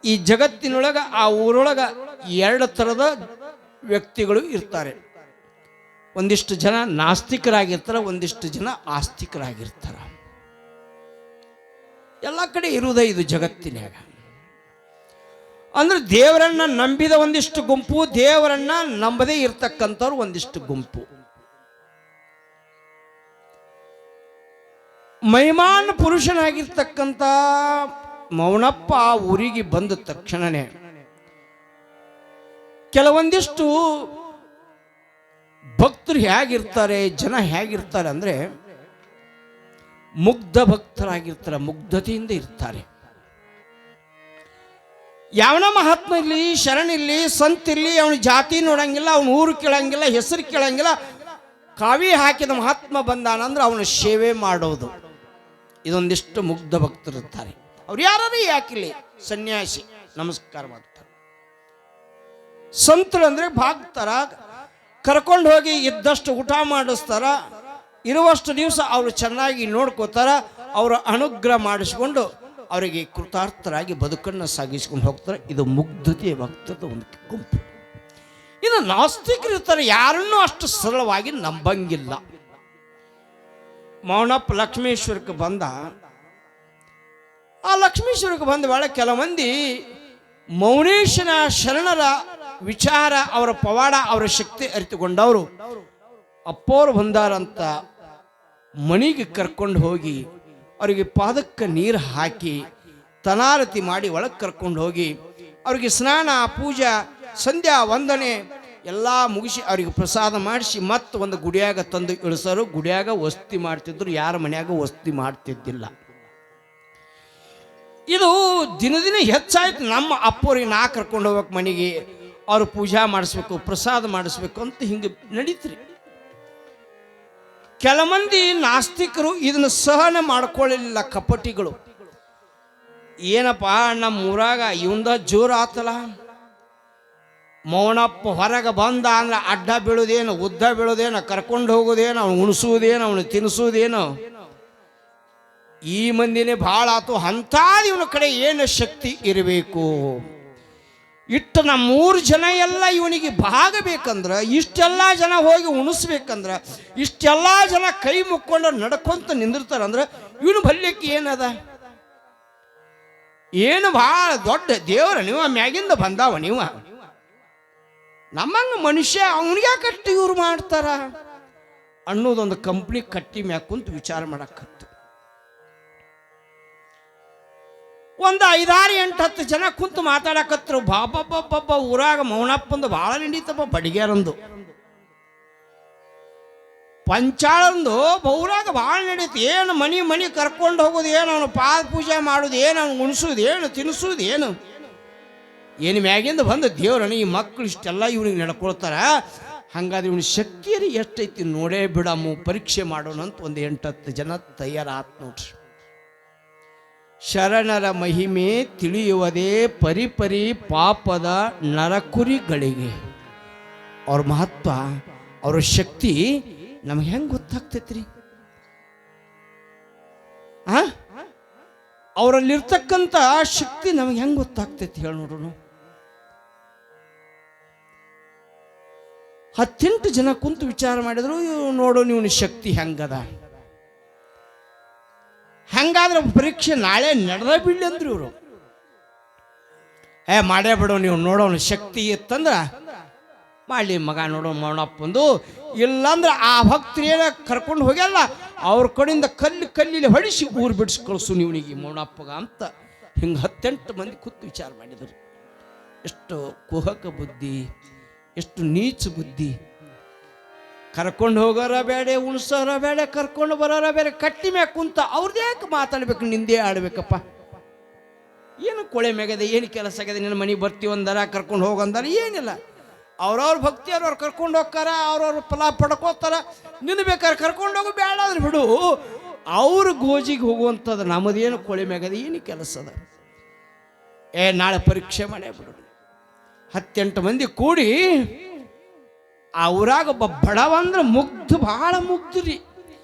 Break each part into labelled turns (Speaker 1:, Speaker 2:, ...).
Speaker 1: ಈ ಜಗತ್ತಿನೊಳಗೆ ಆ ಊರೊಳಗೆ ಎರಡು ಥರದ ವ್ಯಕ್ತಿಗಳು ಇರ್ತಾರೆ. ಒಂದಿಷ್ಟು ಜನ ನಾಸ್ತಿಕರಾಗಿರ್ತಾರೆ, ಒಂದಿಷ್ಟು ಜನ ಆಸ್ತಿಕರಾಗಿರ್ತಾರೆ. ಎಲ್ಲ ಕಡೆ ಇರುವುದೇ ಇದು ಜಗತ್ತಿನಾಗ. ಅಂದ್ರೆ ದೇವರನ್ನ ನಂಬಿದ ಒಂದಿಷ್ಟು ಗುಂಪು, ದೇವರನ್ನ ನಂಬದೇ ಇರ್ತಕ್ಕಂಥವ್ರು ಒಂದಿಷ್ಟು ಗುಂಪು. ಮಹಿಮಾನ್ ಪುರುಷನಾಗಿರ್ತಕ್ಕಂಥ ಮೌನಪ್ಪ ಆ ಊರಿಗೆ ಬಂದ ತಕ್ಷಣನೇ ಕೆಲವೊಂದಿಷ್ಟು ಭಕ್ತರು ಹೇಗಿರ್ತಾರೆ, ಜನ ಹೇಗಿರ್ತಾರೆ ಅಂದ್ರೆ ಮುಗ್ಧ ಭಕ್ತರಾಗಿರ್ತಾರೆ, ಮುಗ್ಧತೆಯಿಂದ ಇರ್ತಾರೆ. ಯಾವನ ಮಹಾತ್ಮ ಇರಲಿ, ಶರಣಿರ್ಲಿ, ಸಂತ ಇರಲಿ, ಅವನ ಜಾತಿ ನೋಡಂಗಿಲ್ಲ, ಅವನ ಊರು ಕೇಳಂಗಿಲ್ಲ, ಹೆಸರು ಕೇಳಂಗಿಲ್ಲ. ಕಾವಿ ಹಾಕಿದ ಮಹಾತ್ಮ ಬಂದಾನಂದ್ರೆ ಅವನ ಸೇವೆ ಮಾಡೋದು. ಇದೊಂದಿಷ್ಟು ಮುಗ್ಧ ಭಕ್ತರು ಇರ್ತಾರೆ. ಅವ್ರು ಯಾರು ಯಾಕಿಲ್ಲಿ ಸನ್ಯಾಸಿ ನಮಸ್ಕಾರ ಮಾಡ್ತಾರೆ. ಸಂತರು ಅಂದ್ರೆ ಭಾಗ್ತಾರ, ಕರ್ಕೊಂಡು ಹೋಗಿ ಇದ್ದಷ್ಟು ಊಟ ಮಾಡಿಸ್ತಾರ, ಇರುವಷ್ಟು ದಿವಸ ಅವರು ಚೆನ್ನಾಗಿ ನೋಡ್ಕೋತಾರ, ಅವರ ಅನುಗ್ರಹ ಮಾಡಿಸ್ಕೊಂಡು ಅವರಿಗೆ ಕೃತಾರ್ಥರಾಗಿ ಬದುಕನ್ನು ಸಾಗಿಸ್ಕೊಂಡು ಹೋಗ್ತಾರೆ. ಇದು ಮುಗ್ಧತೆ ಭಕ್ತದ ಒಂದು ಗುಂಪು. ಇನ್ನು ನಾಸ್ತಿಕರು ಇರ್ತಾರೆ, ಯಾರನ್ನೂ ಅಷ್ಟು ಸರಳವಾಗಿ ನಂಬಂಗಿಲ್ಲ. ಮೌನಪ್ಪ ಲಕ್ಷ್ಮೇಶ್ವರಕ್ಕೆ ಬಂದ. ಆ ಲಕ್ಷ್ಮೇಶ್ವರಕ್ಕೆ ಬಂದ ಬಹಳ ಕೆಲ ಮಂದಿ ಮೌನೇಶನ ಶರಣರ ವಿಚಾರ, ಅವರ ಪವಾಡ, ಅವರ ಶಕ್ತಿ ಅರಿತುಕೊಂಡವರು ಅಪ್ಪೋರು ಬಂದಾರಂತ ಮನೆಗೆ ಕರ್ಕೊಂಡು ಹೋಗಿ ಅವರಿಗೆ ಪಾದಕ್ಕೆ ನೀರು ಹಾಕಿ ತನಾರತಿ ಮಾಡಿ ಒಳಗೆ ಕರ್ಕೊಂಡು ಹೋಗಿ ಅವರಿಗೆ ಸ್ನಾನ, ಪೂಜಾ, ಸಂಧ್ಯಾ ವಂದನೆ ಎಲ್ಲ ಮುಗಿಸಿ ಅವರಿಗೆ ಪ್ರಸಾದ ಮಾಡಿಸಿ ಮತ್ತೆ ಒಂದು ಗುಡಿಯಾಗ ತಂದು ಇಳಿಸೋರು. ಗುಡಿಯಾಗ ವಸ್ತಿ ಮಾಡ್ತಿದ್ರು, ಯಾರ ಮನೆಯಾಗ ವಸ್ತಿ ಮಾಡ್ತಿದ್ದಿಲ್ಲ. ಇದು ದಿನ ದಿನ ಹೆಚ್ಚಾಯ್ತು. ನಮ್ಮ ಅಪ್ಪೋರಿಗೆ ನಾ ಕರ್ಕೊಂಡು ಹೋಗ್ಬೇಕು ಮನೆಗೆ, ಅವರು ಪೂಜಾ ಮಾಡಿಸ್ಬೇಕು, ಪ್ರಸಾದ ಮಾಡಿಸ್ಬೇಕು ಅಂತ ಹಿಂಗೆ ನಡೀತ್ರಿ. ಕೆಲ ಮಂದಿ ನಾಸ್ತಿಕರು ಇದನ್ನು ಸಹನ ಮಾಡ್ಕೊಳ್ಳಲಿಲ್ಲ, ಕಪಟಿಗಳು. ಏನಪ್ಪ ನಮ್ಮ ಊರಾಗ ಇವಂದ ಜೋರು ಆತಲ್ಲ, ಮೌನಪ್ಪ ಹೊರಗೆ ಬಂದ ಅಂದ್ರೆ ಅಡ್ಡ ಬೀಳೋದೇನು, ಉದ್ದ ಬೀಳೋದೇನು, ಕರ್ಕೊಂಡು ಹೋಗೋದೇನು, ಅವನು ಉಣಿಸೋದೇನು, ಅವನು ತಿನ್ನಿಸೋದೇನು, ಈ ಮಂದಿನೇ ಭಾಳ ಆತು. ಅಂಥದ್ದು ಇವನ ಕಡೆ ಏನು ಶಕ್ತಿ ಇರಬೇಕು. ಇಟ್ಟು ನಮ್ಮ 3 ಜನ ಎಲ್ಲ ಇವನಿಗೆ ಭಾಗಬೇಕಂದ್ರೆ, ಇಷ್ಟೆಲ್ಲ ಜನ ಹೋಗಿ ಉಣಿಸ್ಬೇಕಂದ್ರೆ, ಇಷ್ಟೆಲ್ಲ ಜನ ಕೈ ಮುಕ್ಕೊಂಡು ನಡ್ಕೊಂತ ನಿಂದಿರ್ತಾರಂದ್ರೆ ಇವನು ಬಲ್ಯಕ್ಕೆ ಏನದ? ಏನು ಭಾಳ ದೊಡ್ಡ ದೇವರ ನೀವು, ಮ್ಯಾಗಿಂದ ಬಂದಾವ ನೀವು. ನಮ್ಮಂಗ ಮನುಷ್ಯ ಅವನಿಗೆ ಕಟ್ಟಿ ಇವ್ರು ಮಾಡ್ತಾರ ಅನ್ನೋದೊಂದು ಕಂಪ್ನಿ ಕಟ್ಟಿ ಮ್ಯಾಗ ಕುಂತು ವಿಚಾರ ಮಾಡಕತ್ತು. ಒಂದು 5, 6, 8, 10 ಜನ ಕುಂತು ಮಾತಾಡಕತ್ರು. ಬಾಬಾ ಊರಾಗ ಮೌನಪ್ಪಂದು ಭಾಳ ನಡೀತಪ್ಪ, ಬಡಿಗ್ಯಾರಂದು ಪಂಚಾಳಂದು ಊರಾಗ ಭಾಳ ನಡೀತು. ಏನು ಮನೆ ಕರ್ಕೊಂಡು ಹೋಗೋದು, ಏನು ಅವನು ಪಾದ ಪೂಜೆ ಮಾಡೋದು, ಏನು ಅವ್ನು ಉಣಿಸೋದು, ಏನು ತಿನ್ನಿಸೋದು, ಏನು ಮ್ಯಾಗಿಂದ ಬಂದ ದೇವ್ರನ್ನ ಈ ಮಕ್ಕಳು ಇಷ್ಟೆಲ್ಲ ಇವ್ನಿಗೆ ನಡ್ಕೊಳ್ತಾರ. ಹಂಗಾದ್ರೆ ಇವನ ಶಕ್ತಿಯಲ್ಲಿ ಎಷ್ಟೈತಿ ನೋಡೇ ಬಿಡಮ್ಮ, ಪರೀಕ್ಷೆ ಮಾಡೋಣ ಅಂತ ಒಂದು 8, 10 ಜನ ತಯಾರಾತ್ ನೋಡ್ರಿ. ಶರಣರ ಮಹಿಮೆ ತಿಳಿಯುವುದೇ ಪರಿಪರಿ ಪಾಪದ ನರಕುರಿಗಳಿಗೆ. ಅವ್ರ ಮಹತ್ವ, ಅವ್ರ ಶಕ್ತಿ ನಮ್ಗೆ ಹೆಂಗೆ ಗೊತ್ತಾಗ್ತೈತ್ರಿ? ಅವರಲ್ಲಿರ್ತಕ್ಕಂಥ ಶಕ್ತಿ ನಮಗೆ ಹೆಂಗೆ ಗೊತ್ತಾಗ್ತೈತಿ ಹೇಳಿ ನೋಡೋಣ. 18 ಜನ ಕುಂತು ವಿಚಾರ ಮಾಡಿದ್ರು, ನೋಡು ಇವನ ಶಕ್ತಿ ಹೆಂಗದ. ಹಂಗಾದ್ರೆ ಪರೀಕ್ಷೆ ನಾಳೆ ನಡೆದ ಬಿಡ್ಲಿ ಅಂದ್ರು ಇವರು. ಮಾಡೇ ಬಿಡೋ, ನೀವು ನೋಡೋಣ ಶಕ್ತಿ ಇತ್ತಂದ್ರ ಮಾಡಲಿ ಮಗ, ನೋಡೋ ಮೌನಪ್ಪಂದು. ಇಲ್ಲಾಂದ್ರೆ ಆ ಭಕ್ತರೇನ ಕರ್ಕೊಂಡು ಹೋಗ್ಯಲ್ಲ, ಅವ್ರ ಕಡೆಯಿಂದ ಕಲ್ಲಿಲಿ ಹೊಡಿಸಿ ಊರು ಬಿಡಿಸಿ ಕಳಿಸು ನೀವನಿಗೆ ಮೌನಪ್ಪಗ ಅಂತ. ಹಿಂಗೆ 18 ಮಂದಿ ಕೂತು ವಿಚಾರ ಮಾಡಿದರು. ಎಷ್ಟು ಕುಹಕ ಬುದ್ಧಿ, ಎಷ್ಟು ನೀಚ ಬುದ್ಧಿ. ಕರ್ಕೊಂಡು ಹೋಗೋರ ಬೇಡ, ಉಣಿಸೋರ ಬೇಡ, ಕರ್ಕೊಂಡು ಬರೋರ ಬೇರೆ, ಕಟ್ಟಿ ಮ್ಯಾಗ ಕುಂತ ಅವ್ರದ್ದು ಯಾಕೆ ಮಾತಾಡ್ಬೇಕು, ನಿಂದೇ ಆಡ್ಬೇಕಪ್ಪ. ಏನು ಕೊಳೆ ಮ್ಯಾಗದೆ, ಏನು ಕೆಲಸ ಆಗಿದೆ, ನಿನ್ನ ಮನೆಗೆ ಬರ್ತೀವಿ ಅಂದಾರ, ಕರ್ಕೊಂಡು ಹೋಗಂದಾರ, ಏನಿಲ್ಲ. ಅವ್ರವ್ರ ಭಕ್ತಿ ಅವ್ರವ್ರು ಕರ್ಕೊಂಡು ಹೋಗ್ತಾರ, ಅವ್ರವ್ರ ಫಲ ಪಡ್ಕೋತಾರ. ನಿನ್ನ ಬೇಕಾದ್ರೆ ಕರ್ಕೊಂಡು ಹೋಗು, ಬೇಡ ಅಂದ್ರೆ ಬಿಡು. ಅವ್ರ ಗೋಜಿಗೆ ಹೋಗುವಂಥದ್ದು ನಮ್ಮದೇನು ಕೊಳೆ ಮ್ಯಾಗದೆ, ಏನು ಕೆಲಸ ಅದ. ನಾಳೆ ಪರೀಕ್ಷೆ ಮಾಡೇ ಬಿಡು. 18 ಮಂದಿ ಕೂಡಿ ಆ ಊರಾಗ ಒಬ್ಬ ಬಡವ ಅಂದ್ರೆ ಮುಗ್ಧ, ಭಾಳ ಮುಗ್ಧರಿ.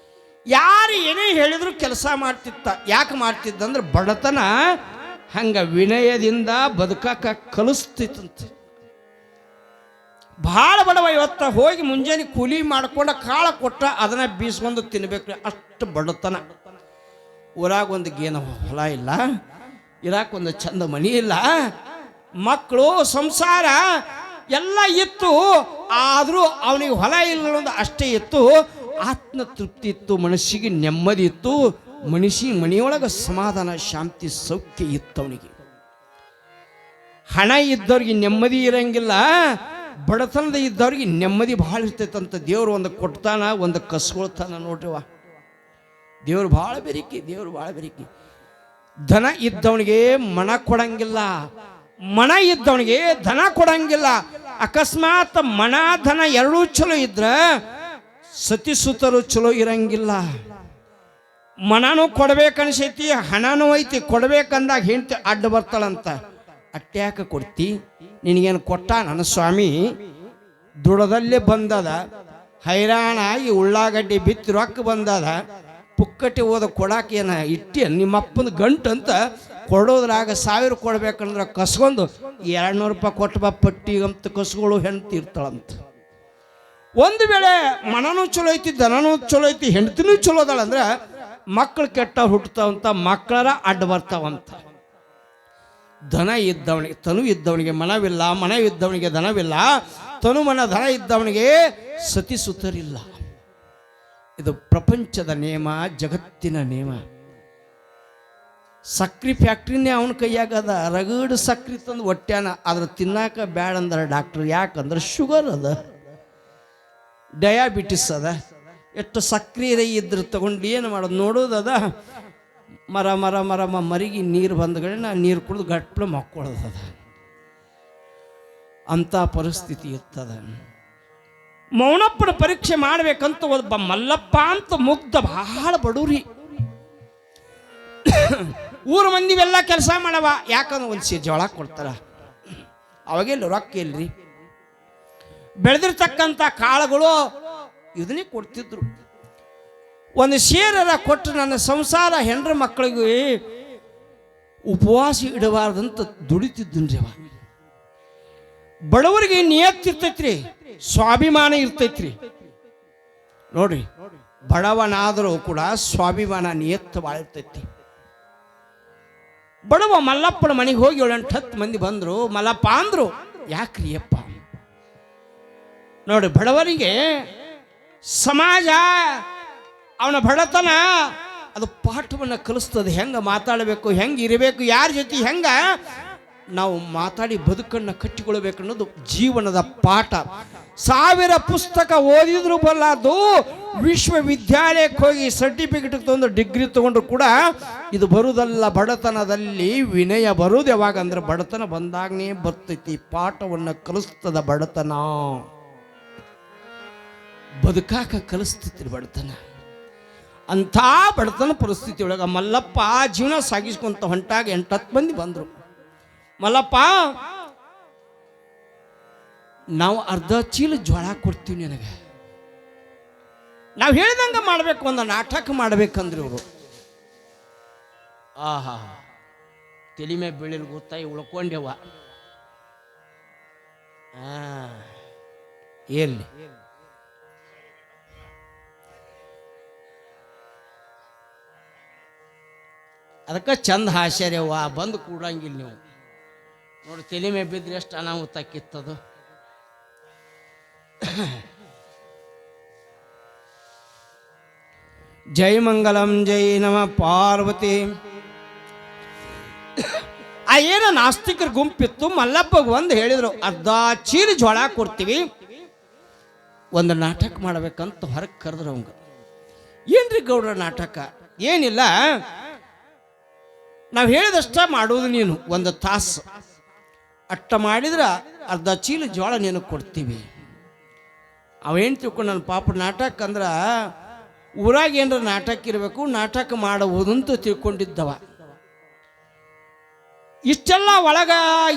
Speaker 1: ಯಾರು ಏನೇ ಹೇಳಿದ್ರು ಕೆಲಸ ಮಾಡ್ತಿತ್ತ. ಯಾಕೆ ಮಾಡ್ತಿದ್ದಂದ್ರೆ ಬಡತನ ಹಂಗ ವಿನಯದಿಂದ ಬದುಕಾಕ ಕಲಿಸ್ತಿತ್ತಂತೆ. ಭಾಳ ಬಡವ ಇವತ್ತ ಹೋಗಿ ಮುಂಜಾನೆ ಕೂಲಿ ಮಾಡ್ಕೊಂಡ ಕಾಳ ಕೊಟ್ಟ ಅದನ್ನ ಬೀಸ್ಕೊಂಡು ತಿನ್ಬೇಕು, ಅಷ್ಟು ಬಡತನ. ಊರಾಗ ಒಂದು ಗೇನ ಹೊಲ ಇಲ್ಲ, ಇರಾಕೊಂದು ಚಂದ ಮನಿ ಇಲ್ಲ, ಮಕ್ಕಳು ಸಂಸಾರ ಎಲ್ಲ ಇತ್ತು. ಆದರೂ ಅವನಿಗೆ ಹೊಲ ಇಲ್ಲ ಅಷ್ಟೇ ಇತ್ತು. ಆತ್ಮ ತೃಪ್ತಿ ಇತ್ತು, ಮನಸ್ಸಿಗೆ ನೆಮ್ಮದಿ ಇತ್ತು, ಮನೆಯೊಳಗೆ ಸಮಾಧಾನ ಶಾಂತಿ ಸೌಖ್ಯ ಇತ್ತು ಅವನಿಗೆ. ಹಣ ಇದ್ದವ್ರಿಗೆ ನೆಮ್ಮದಿ ಇರಂಗಿಲ್ಲ, ಬಡತನದ ಇದ್ದವ್ರಿಗೆ ನೆಮ್ಮದಿ ಭಾಳ ಇರ್ತೈತಂತ. ದೇವ್ರು ಒಂದು ಕೊಡ್ತಾನ, ಒಂದು ಕಸ್ಕೊಳ್ತಾನ. ನೋಡ್ರಿವ, ದೇವ್ರು ಭಾಳ ಬೆರಿಕಿ, ದೇವ್ರು ಭಾಳ ಬೆರಿಕಿ. ಧನ ಇದ್ದವನಿಗೆ ಮನ ಕೊಡಂಗಿಲ್ಲ, ಮನ ಇದ್ದವನಿಗೆ ಧನ ಕೊಡಂಗಿಲ್ಲ. ಅಕಸ್ಮಾತ್ ಮನ ಧನ ಎರಡೂ ಚಲೋ ಇದ್ರ ಸತಿಸುತ್ತರು ಚಲೋ ಇರಂಗಿಲ್ಲ. ಮನನೂ ಕೊಡ್ಬೇಕನ್ಸೈತಿ, ಹಣನೂ ಐತಿ, ಕೊಡ್ಬೇಕಂದಾಗ ಹೆಂಡತಿ ಅಡ್ಡ ಬರ್ತಾಳಂತ. ಅಟ್ಯಾಕ ಕೊಡ್ತಿ, ನಿನಗೇನು ಕೊಟ್ಟ ನನ್ನ ಸ್ವಾಮಿ, ದುಡದಲ್ಲೇ ಬಂದದ, ಹೈರಾಣ ಈ ಉಳ್ಳಾಗಡ್ಡಿ ಬಿತ್ತಿ ರೊಕ್ಕ ಬಂದದ, ಪುಕ್ಕಟಿ ಓದ ಕೊಡಾಕೇನ ಇಟ್ಟಿ ನಿಮ್ಮಪ್ಪನ ಗಂಟು ಅಂತ ಕೊಡೋದ್ರಾಗ 1000 ಕೊಡ್ಬೇಕಂದ್ರೆ ಕಸ್ಕೊಂಡು 200 ರೂಪಾಯಿ ಕೊಟ್ಟು ಬಾ ಪಟ್ಟಿಗಂತ ಕಸ್ಗಳು ಹೆಂಡತಿ ಇರ್ತಾಳಂತ. ಒಂದು ವೇಳೆ ಮನನೂ ಚಲೋ ಐತಿ, ದನನೂ ಚಲೋ ಐತಿ, ಹೆಂಡತಿನೂ ಚಲೋ ಅದಾಳಂದ್ರೆ ಮಕ್ಕಳು ಕೆಟ್ಟ ಹುಟ್ಟತಾವಂತ, ಮಕ್ಕಳರ ಅಡ್ಡ ಬರ್ತಾವಂತ. ಧನ ಇದ್ದವನಿಗೆ ತನು ಇದ್ದವನಿಗೆ ಮನವಿಲ್ಲ, ಮನವಿದ್ದವನಿಗೆ ಧನವಿಲ್ಲ, ತನು ಮನ ಧನ ಇದ್ದವನಿಗೆ ಸತಿ ಸುತರಿಲ್ಲ. ಇದು ಪ್ರಪಂಚದ ನಿಯಮ, ಜಗತ್ತಿನ ನಿಯಮ. ಸಕ್ರಿ ಫ್ಯಾಕ್ಟ್ರಿನೇ ಅವನ ಕೈಯಾಗದ, ರಗಡು ಸಕ್ರಿ ತಂದು ಒಟ್ಟ್ಯಾನ, ಅದ್ರ ತಿನ್ನಾಕ ಬ್ಯಾಡ ಅಂದಾರ ಡಾಕ್ಟರ್. ಯಾಕಂದ್ರೆ ಶುಗರ್ ಅದ, ಡಯಾಬಿಟಿಸ್ ಅದ. ಎಷ್ಟು ಸಕ್ರಿ ಇದ್ರೆ ತಗೊಂಡು ಏನು ಮಾಡೋದು ನೋಡೋದದ. ಮರ ಮರ ಮರ ಮರಿಗೆ ನೀರು ಬಂದಗಡೆ ನಾ ನೀರು ಕುಡಿದು ಗಟ್ಲು ಮಕ್ಕೊಳ್ಳೋದದ. ಅಂಥ ಪರಿಸ್ಥಿತಿ ಇರ್ತದ. ಮೌನಪ್ಪನ ಪರೀಕ್ಷೆ ಮಾಡ್ಬೇಕಂತ ಒಬ್ಬ ಮಲ್ಲಪ್ಪ ಅಂತ ಮುಗ್ಧ, ಬಹಳ ಬಡೂರಿ. ಊರು ಮಂದಿವೆಲ್ಲ ಕೆಲಸ ಮಾಡವ, ಯಾಕಂದ್ರೆ ಒಂದು ಜೋಳ ಕೊಡ್ತಾರ. ಅವಾಗೆಲ್ಲ ರೊಕ್ಕ ಇಲ್ರಿ, ಬೆಳೆದಿರ್ತಕ್ಕಂಥ ಕಾಳುಗಳು ಇದನ್ನೇ ಕೊಡ್ತಿದ್ರು. ಒಂದು ಸೇರರ ಕೊಟ್ಟು ನನ್ನ ಸಂಸಾರ ಹೆಂಡ್ರ ಮಕ್ಕಳಿಗೆ ಉಪವಾಸ ಇಡಬಾರ್ದಂತ ದುಡಿತಿದ್ದನ್ರಿ ಅವ. ಬಡವರಿಗೆ ನಿಯತ್ತಿರ್ತೈತ್ರಿ, ಸ್ವಾಭಿಮಾನ ಇರ್ತೈತ್ರಿ. ನೋಡ್ರಿ, ಬಡವನಾದರೂ ಕೂಡ ಸ್ವಾಭಿಮಾನ ನಿಯತ್ತು ಭಾಳ ಇರ್ತೈತಿ. ಬಡವ ಮಲ್ಲಪ್ಪನ ಮನೆಗೆ ಹೋಗಿ 7-10 ಮಂದಿ ಬಂದರು. ಮಲ್ಲಪ್ಪ ಅಂದ್ರು, ಯಾಕ್ರಿ ಅಪ್ಪ? ನೋಡಿ, ಬಡವರಿಗೆ ಸಮಾಜ ಅವನ ಬಡತನ ಅದು ಪಾಠವನ್ನು ಕಲಿಸ್ತದೆ. ಹೆಂಗೆ ಮಾತಾಡಬೇಕು, ಹೆಂಗೆ ಇರಬೇಕು, ಯಾರ ಜೊತೆ ಹೆಂಗೆ ನಾವು ಮಾತಾಡಿ ಬದುಕನ್ನು ಕಟ್ಟಿಕೊಳ್ಬೇಕು ಅನ್ನೋದು ಜೀವನದ ಪಾಠ. 1000 ಪುಸ್ತಕ ಓದಿದ್ರು ಬರಲಾರ್ದು, ವಿಶ್ವವಿದ್ಯಾಲಯಕ್ಕೆ ಹೋಗಿ ಸರ್ಟಿಫಿಕೇಟ್ ತೊಗೊಂಡು ಡಿಗ್ರಿ ತಗೊಂಡ್ರು ಕೂಡ ಇದು ಬರುವುದಲ್ಲ. ಬಡತನದಲ್ಲಿ ವಿನಯ ಬರುವುದು ಯಾವಾಗ ಅಂದ್ರೆ ಬಡತನ ಬಂದಾಗನೇ ಬರ್ತೈತಿ. ಪಾಠವನ್ನು ಕಲಿಸ್ತದ ಬಡತನ, ಬದುಕಾಕ ಕಲಿಸ್ತೈತಿ ಬಡತನ. ಅಂಥ ಬಡತನ ಪರಿಸ್ಥಿತಿ ಒಳಗೆ ಮಲ್ಲಪ್ಪ ಜೀವನ ಸಾಗಿಸ್ಕೊಂತ ಹೊಂಟಾಗ 8-10 ಮಂದಿ ಬಂದರು. ಮಲ್ಲಪ್ಪ, ನಾವು ಅರ್ಧ ಚೀಲ ಜೋಳ ಕೊಡ್ತೀವಿ ನಿನಗೆ, ನಾವು ಹೇಳ್ದಂಗೆ ಮಾಡಬೇಕು, ಒಂದು ನಾಟಕ ಮಾಡ್ಬೇಕಂದ್ರೆ ಇವರು. ಆಹಾ, ತಲೆ ಮೇಲೆ ಬೀಳಿಲ್ ಗೊತ್ತಾಯಿ ಉಳ್ಕೊಂಡೆವ. ಎಲ್ಲಿ ಅದಕ್ಕೆ ಚಂದ ಹಾಸ್ಯರ್ಯವ್ವ, ಬಂದು ಕೂಡಂಗಿಲ್ಲ ನೀವು. ನೋಡಿ, ತಲೆ ಮೇಲೆ ಬಿದ್ದರೆ ಎಷ್ಟು ಅನಾಹುತ ಕಿತ್ತದು. ಜೈ ಮಂಗಲಂ, ಜೈ ನಮ ಪಾರ್ವತಿ. ಆ ಏನೋ ನಾಸ್ತಿಕರ ಗುಂಪಿತ್ತು. ಮಲ್ಲಪ್ಪಗೆ ಒಂದು ಹೇಳಿದ್ರು, ಅರ್ಧ ಚೀಲ ಜೋಳ ಕೊಡ್ತೀವಿ, ಒಂದು ನಾಟಕ ಮಾಡ್ಬೇಕಂತ ಹೊರಗೆ ಕರೆದ್ರು ಅವಂಗ. ಏನ್ರಿ ಗೌಡ್ರ ನಾಟಕ? ಏನಿಲ್ಲ, ನಾವು ಹೇಳಿದಷ್ಟ ಮಾಡೋದು, ನೀನು 1 ತಾಸು ಅಟ್ಟ ಮಾಡಿದ್ರೆ ಅರ್ಧ ಚೀಲ ಜೋಳ ನೀನು ಕೊಡ್ತೀವಿ. ಅವೇನು ತಿಳ್ಕೊಂಡು ನನ್ನ ಪಾಪ ನಾಟಕ ಅಂದ್ರೆ ಊರಾಗ ಏನಾರ ನಾಟಕ ಇರಬೇಕು, ನಾಟಕ ಮಾಡುವುದು ಅಂತ ತಿಳ್ಕೊಂಡಿದ್ದವ. ಇಷ್ಟೆಲ್ಲ ಒಳಗ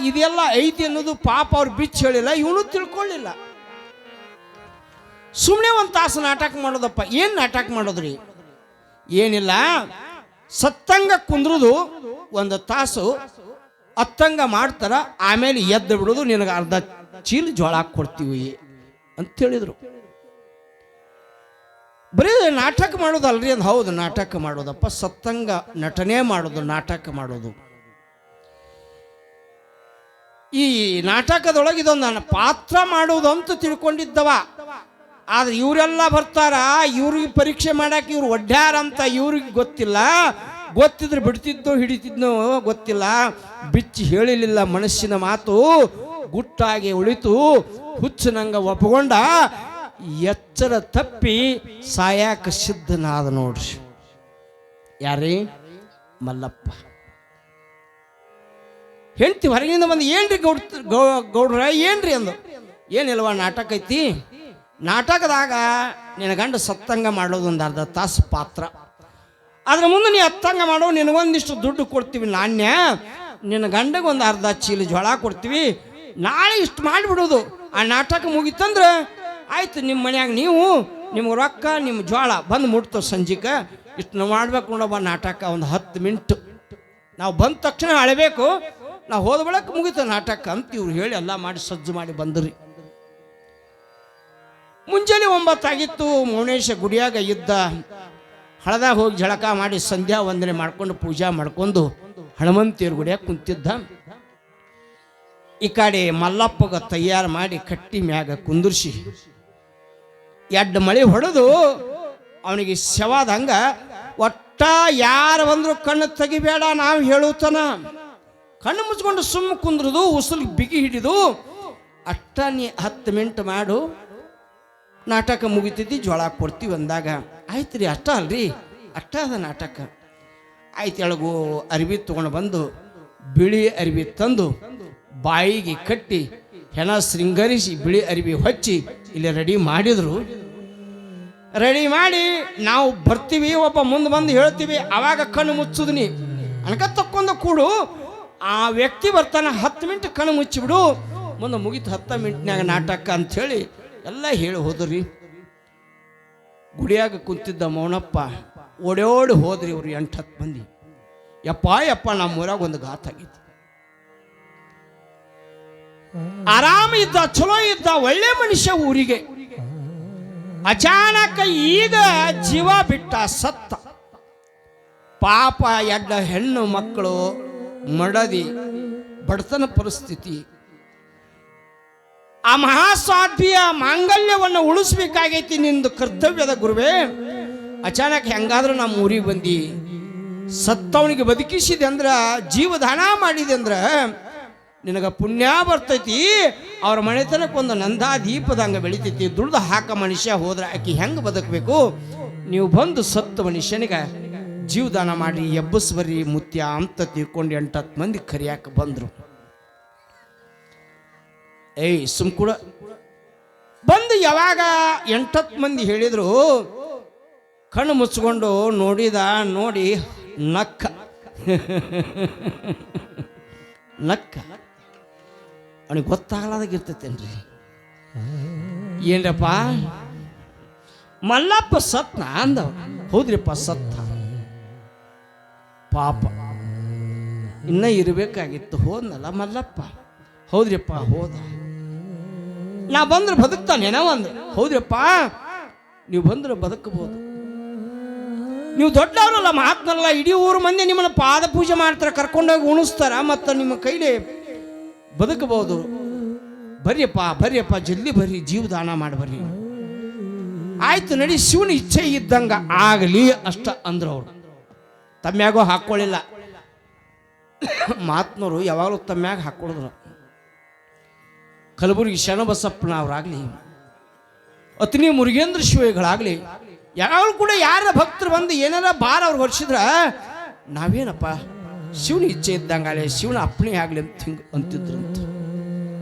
Speaker 1: ಇದೆಲ್ಲ ಐತಿ ಅನ್ನೋದು ಪಾಪ ಅವ್ರು ಬಿಚ್ಚಿ ಹೇಳಿಲ್ಲ, ಇವನು ತಿಳ್ಕೊಳ್ಳಿಲ್ಲ. ಸುಮ್ಮನೆ 1 ತಾಸು ನಾಟಕ ಮಾಡೋದಪ್ಪ. ಏನು ನಾಟಕ ಮಾಡೋದ್ರಿ? ಏನಿಲ್ಲ, ಸತ್ತಂಗ ಕುಂದ್ರುದು ಒಂದು ತಾಸು, ಅತ್ತಂಗ ಮಾಡ್ತಾರ, ಆಮೇಲೆ ಎದ್ದು ಬಿಡೋದು, ನಿನಗೆ ಅರ್ಧ ಚೀಲ ಜೋಳ ಕೊಡ್ತೀವಿ ಅಂತ ಹೇಳಿದ್ರು. ಬರೀ ನಾಟಕ ಮಾಡೋದಲ್ರಿ ಅಂದ್. ಹೌದು, ನಾಟಕ ಮಾಡೋದಪ್ಪ, ಸತ್ತಂಗ ನಟನೆ ಮಾಡೋದು, ನಾಟಕ ಮಾಡೋದು. ಈ ನಾಟಕದೊಳಗೆ ಇದೊಂದು ನನ್ನ ಪಾತ್ರ ಮಾಡೋದು ಅಂತ ತಿಳ್ಕೊಂಡಿದ್ದವ. ಆದ್ರೆ ಇವರೆಲ್ಲ ಬರ್ತಾರ, ಇವ್ರಿಗೆ ಪರೀಕ್ಷೆ ಮಾಡಕ್ಕೆ ಇವ್ರು ಒಡ್ಡ್ಯಾರ ಅಂತ ಇವ್ರಿಗೆ ಗೊತ್ತಿಲ್ಲ. ಗೊತ್ತಿದ್ರೆ ಬಿಡ್ತಿದ್ದೋ ಹಿಡಿತಿದ್ನೋ ಗೊತ್ತಿಲ್ಲ. ಬಿಚ್ಚಿ ಹೇಳಿಲಿಲ್ಲ ಮನಸ್ಸಿನ ಮಾತು, ಗುಟ್ಟಾಗಿ ಉಳಿತು, ಹುಚ್ಚನಂಗ ಒಪ್ಕೊಂಡ, ಎಚ್ಚರ ತಪ್ಪಿ ಸಾಯಾಕ ಸಿದ್ಧನಾದ ನೋಡ್ರಿ. ಯಾರೇ? ಮಲ್ಲಪ್ಪ. ಹೆಂಡ್ತಿ ಹೊರಗಿಂದ ಬಂದು, ಏನ್ರಿ ಗೌಡ್ರ ಏನ್ರಿ ಅಂದು. ಏನಿಲ್ವ, ನಾಟಕ ಐತಿ, ನಾಟಕದಾಗ ನಿನ್ನ ಗಂಡ ಸತ್ತಂಗ ಮಾಡೋದು ಒಂದು ಅರ್ಧ ತಾಸು ಪಾತ್ರ, ಅದ್ರ ಮುಂದೆ ನೀ ಹತ್ತಂಗ ಮಾಡೋ, ನಿನಗೊಂದಿಷ್ಟು ದುಡ್ಡು ಕೊಡ್ತೀವಿ ನಾಣ್ಯ, ನಿನ್ನ ಗಂಡಗೆ ಒಂದು ಅರ್ಧ ಚೀಲ ಜೋಳ ಕೊಡ್ತೀವಿ, ನಾಳೆ ಇಷ್ಟು ಮಾಡಿಬಿಡೋದು. ಆ ನಾಟಕ ಮುಗಿತಂದ್ರೆ ಆಯ್ತು, ನಿಮ್ಮ ಮನ್ಯಾಗ ನೀವು ನಿಮ್ಗೆ ರೊಕ್ಕ ನಿಮ್ಮ ಜೋಳ ಬಂದು ಮುಟ್ತೋ. ಸಂಜಿಕೆ ಇಷ್ಟು ಮಾಡ್ಬೇಕು ನೋಡಬ್ಬ ನಾಟಕ, ಒಂದು 10 ಮಿನಿಟ್ ನಾವು ಬಂದ ತಕ್ಷಣ ಅಳಬೇಕು, ನಾವು ಹೋದ ಬಳಕ ಮುಗಿತ ನಾಟಕ ಅಂತ ಇವ್ರು ಹೇಳಿ ಎಲ್ಲ ಮಾಡಿ ಸಜ್ಜು ಮಾಡಿ ಬಂದ್ರಿ. ಮುಂಜಾನೆ 9 ಆಗಿತ್ತು. ಮೌನೇಶ ಗುಡಿಯಾಗ ಇದ್ದ. ಹಳದಾಗ ಹೋಗಿ ಜಳಕ ಮಾಡಿ ಸಂಧ್ಯಾ ವಂದನೆ ಮಾಡ್ಕೊಂಡು ಪೂಜಾ ಮಾಡ್ಕೊಂಡು ಹನುಮಂತಿಯವ್ರ ಗುಡಿಯಾಗ ಕುಂತಿದ್ದ. ಈ ಕಡೆ ಮಲ್ಲಪ್ಪಗ ತಯಾರು ಮಾಡಿ ಕಟ್ಟಿ ಮ್ಯಾಗ ಕುಂದರ್ಸಿ 2 ಮಳೆ ಹೊಡೆದು ಅವನಿಗೆ ಶವಾದಂಗ, ಒಟ್ಟ ಯಾರು ಬಂದ್ರು ಕಣ್ಣು ತೆಗಿಬೇಡ ನಾವು ಹೇಳುತ್ತಾನ, ಕಣ್ಣು ಮುಚ್ಕೊಂಡು ಸುಮ್ಮ ಕುಂದ್ರದು, ಉಸುಲ್ ಬಿಗಿ ಹಿಡಿದು ಅಟ್ಟ ನೀ 10 ಮಿನಿಟ್ ಮಾಡು, ನಾಟಕ ಮುಗಿತೈತಿ, ಜೋಳ ಕೊಡ್ತೀವಿ ಅಂದಾಗ, ಆಯ್ತು ರೀ, ಅಷ್ಟ ಅಲ್ರಿ, ಅಷ್ಟ ಅದ ನಾಟಕ. ಆಯ್ತು, ಎಳಗು ಅರಿವಿ ತೊಗೊಂಡು ಬಂದು ಬಿಳಿ ಅರಿವಿ ತಂದು ಬಾಯಿಗೆ ಕಟ್ಟಿ ಹೆಣ ಶೃಂಗರಿಸಿ ಬಿಳಿ ಅರಿವಿ ಹಚ್ಚಿ ಇಲ್ಲಿ ರೆಡಿ ಮಾಡಿದ್ರು. ರೆಡಿ ಮಾಡಿ ನಾವು ಬರ್ತೀವಿ, ಒಬ್ಬ ಮುಂದೆ ಬಂದು ಹೇಳ್ತೀವಿ, ಅವಾಗ ಕಣ್ಣು ಮುಚ್ಚುದು. ನೀ ಅನ್ಕ ತಕ್ಕೊಂಡು ಕೂಡು, ಆ ವ್ಯಕ್ತಿ ಬರ್ತಾನೆ, 10 ಮಿನಿಟ್ ಕಣ್ಣು ಮುಚ್ಚಿಬಿಡು, ಮುಂದೆ ಮುಗಿತು 10 ಮಿನಿಟ್ನಾಗ ನಾಟಕ ಅಂಥೇಳಿ ಎಲ್ಲ ಹೇಳಿ ಹೋದ್ರಿ. ಗುಡಿಯಾಗ ಕುಂತಿದ್ದ ಮೌನಪ್ಪ ಓಡೋಡಿ ಹೋದ್ರಿ. ಇವ್ರು 8-10 ಮಂದಿ. ಯಪ್ಪ ನಮ್ಮ ಊರಾಗ ಒಂದು ಘಾತ ಆಗಿತ್ತು. ಆರಾಮ ಇದ್ದ, ಚಲೋ ಇದ್ದ, ಒಳ್ಳೆ ಮನುಷ್ಯ ಊರಿಗೆ. ಅಚಾನಕ ಈಗ ಜೀವ ಬಿಟ್ಟ, ಸತ್ತ. ಪಾಪ 2 ಹೆಣ್ಣು ಮಕ್ಕಳು, ಮಡದಿ, ಬಡತನ ಪರಿಸ್ಥಿತಿ. ಆ ಮಹಾಸಾಧ್ವಿಯ ಮಾಂಗಲ್ಯವನ್ನು ಉಳಿಸ್ಬೇಕಾಗೈತಿ, ನಿಂದು ಕರ್ತವ್ಯದ ಗುರುವೇ. ಅಚಾನಕ್ ಹೆಂಗಾದ್ರೂ ನಮ್ಮ ಊರಿಗೆ ಬಂದಿ, ಸತ್ತವನಿಗೆ ಬದುಕಿಸಿದೆ ಅಂದ್ರ, ಜೀವದಾನ ಮಾಡಿದೆ ಅಂದ್ರ ನಿನಗ ಪುಣ್ಯ ಬರ್ತೈತಿ. ಅವ್ರ ಮನೆತನಕ್ಕೊಂದು ನಂದಾದೀಪದಂಗ ಬೆಳಿತೈತಿ. ದುಡ್ದು ಹಾಕ ಮನುಷ್ಯ ಹೋದ್ರೆ ಆಕಿ ಹೆಂಗೆ ಬದುಕಬೇಕು? ನೀವು ಬಂದು ಸತ್ತ ಮನುಷ್ಯನಿಗೆ ಜೀವದಾನ ಮಾಡಿ ಎಬ್ಬಸ್ಬರಿ ಮುತ್ಯ ಅಂತ ತಿಳ್ಕೊಂಡು 8-10 ಮಂದಿ ಕರಿಯಾಕ ಬಂದ್ರು. ಏಯ್ ಸುಮ್ಕೂಡ ಬಂದು ಯಾವಾಗ 8-10 ಮಂದಿ ಹೇಳಿದ್ರು, ಕಣ್ಣು ಮುಚ್ಕೊಂಡು ನೋಡಿದ. ನೋಡಿ ನಕ್ಕ ನಕ್ಕ. ಅವನಿಗೆ ಗೊತ್ತಾಗಲಾದಾಗಿರ್ತೈತೇನ್ರಿ, ಏನ್ರಪ್ಪ ಮಲ್ಲಪ್ಪ ಸತ್ನ ಅಂದವ. ಹೌದ್ರಿಪ್ಪ ಸತ್ತ. ಪಾಪ ಇನ್ನ ಇರಬೇಕಾಗಿತ್ತು, ಹೋದ್ನಲ್ಲ ಮಲ್ಲಪ್ಪ. ಹೌದ್ರಿಪ್ಪ ಹೋದ. ನಾ ಬಂದ್ರೆ ಬದುಕ್ತಾನೇನೋ ಒಂದು. ಹೌದ್ರಪ್ಪ ನೀವು ಬಂದ್ರೆ ಬದುಕಬಹುದು, ನೀವು ದೊಡ್ಡವರಲ್ಲ, ಮಹಾತ್ಮರಲ್ಲ, ಇಡೀ ಊರು ಮಂದಿ ನಿಮ್ಮನ್ನು ಪಾದ ಪೂಜೆ ಮಾಡ್ತಾರೆ, ಕರ್ಕೊಂಡೋಗಿ ಉಣಿಸ್ತಾರ, ಮತ್ತು ನಿಮ್ಮ ಕೈಲಿ ಬದುಕಬಹುದು. ಬರ್ರಿಯಪ್ಪ ಜಲ್ದಿ ಬರ್ರಿ, ಜೀವದಾನ ಮಾಡಿ ಬರ್ರಿ. ಆಯ್ತು ನಡಿ, ಶಿವನ ಇಚ್ಛೆ ಇದ್ದಂಗ ಆಗಲಿ ಅಷ್ಟ ಅಂದ್ರು. ಅವರು ತಮ್ಮ್ಯಾಗೋ ಹಾಕೊಳ್ಳಿಲ್ಲ. ಮಹಾತ್ಮರು ಯಾವಾಗಲೂ ತಮ್ಮ್ಯಾಗ ಹಾಕೊಳ್ಳೋದ್ರು. ಕಲಬುರಗಿ ಶರಣಬಸಪ್ಪನ ಅವರಾಗ್ಲಿ, ಅತನಿ ಮುರುಗೇಂದ್ರ ಶಿವಗಳಾಗ್ಲಿ, ಯಾವಾಗಲೂ ಕೂಡ ಯಾರ ಭಕ್ತರು ಬಂದು ಏನಾರ ಬಾರ ಅವ್ರು ಹೊರಿಸಿದ್ರ, ನಾವೇನಪ್ಪ ಶಿವನ ಇಚ್ಛೆ ಇದ್ದಂಗಾಗಲಿ, ಶಿವನ ಅಪ್ಪಣೆ ಆಗಲಿ ಅಂತ ಹಿಂಗೆ ಅಂತಿದ್ರಂತ.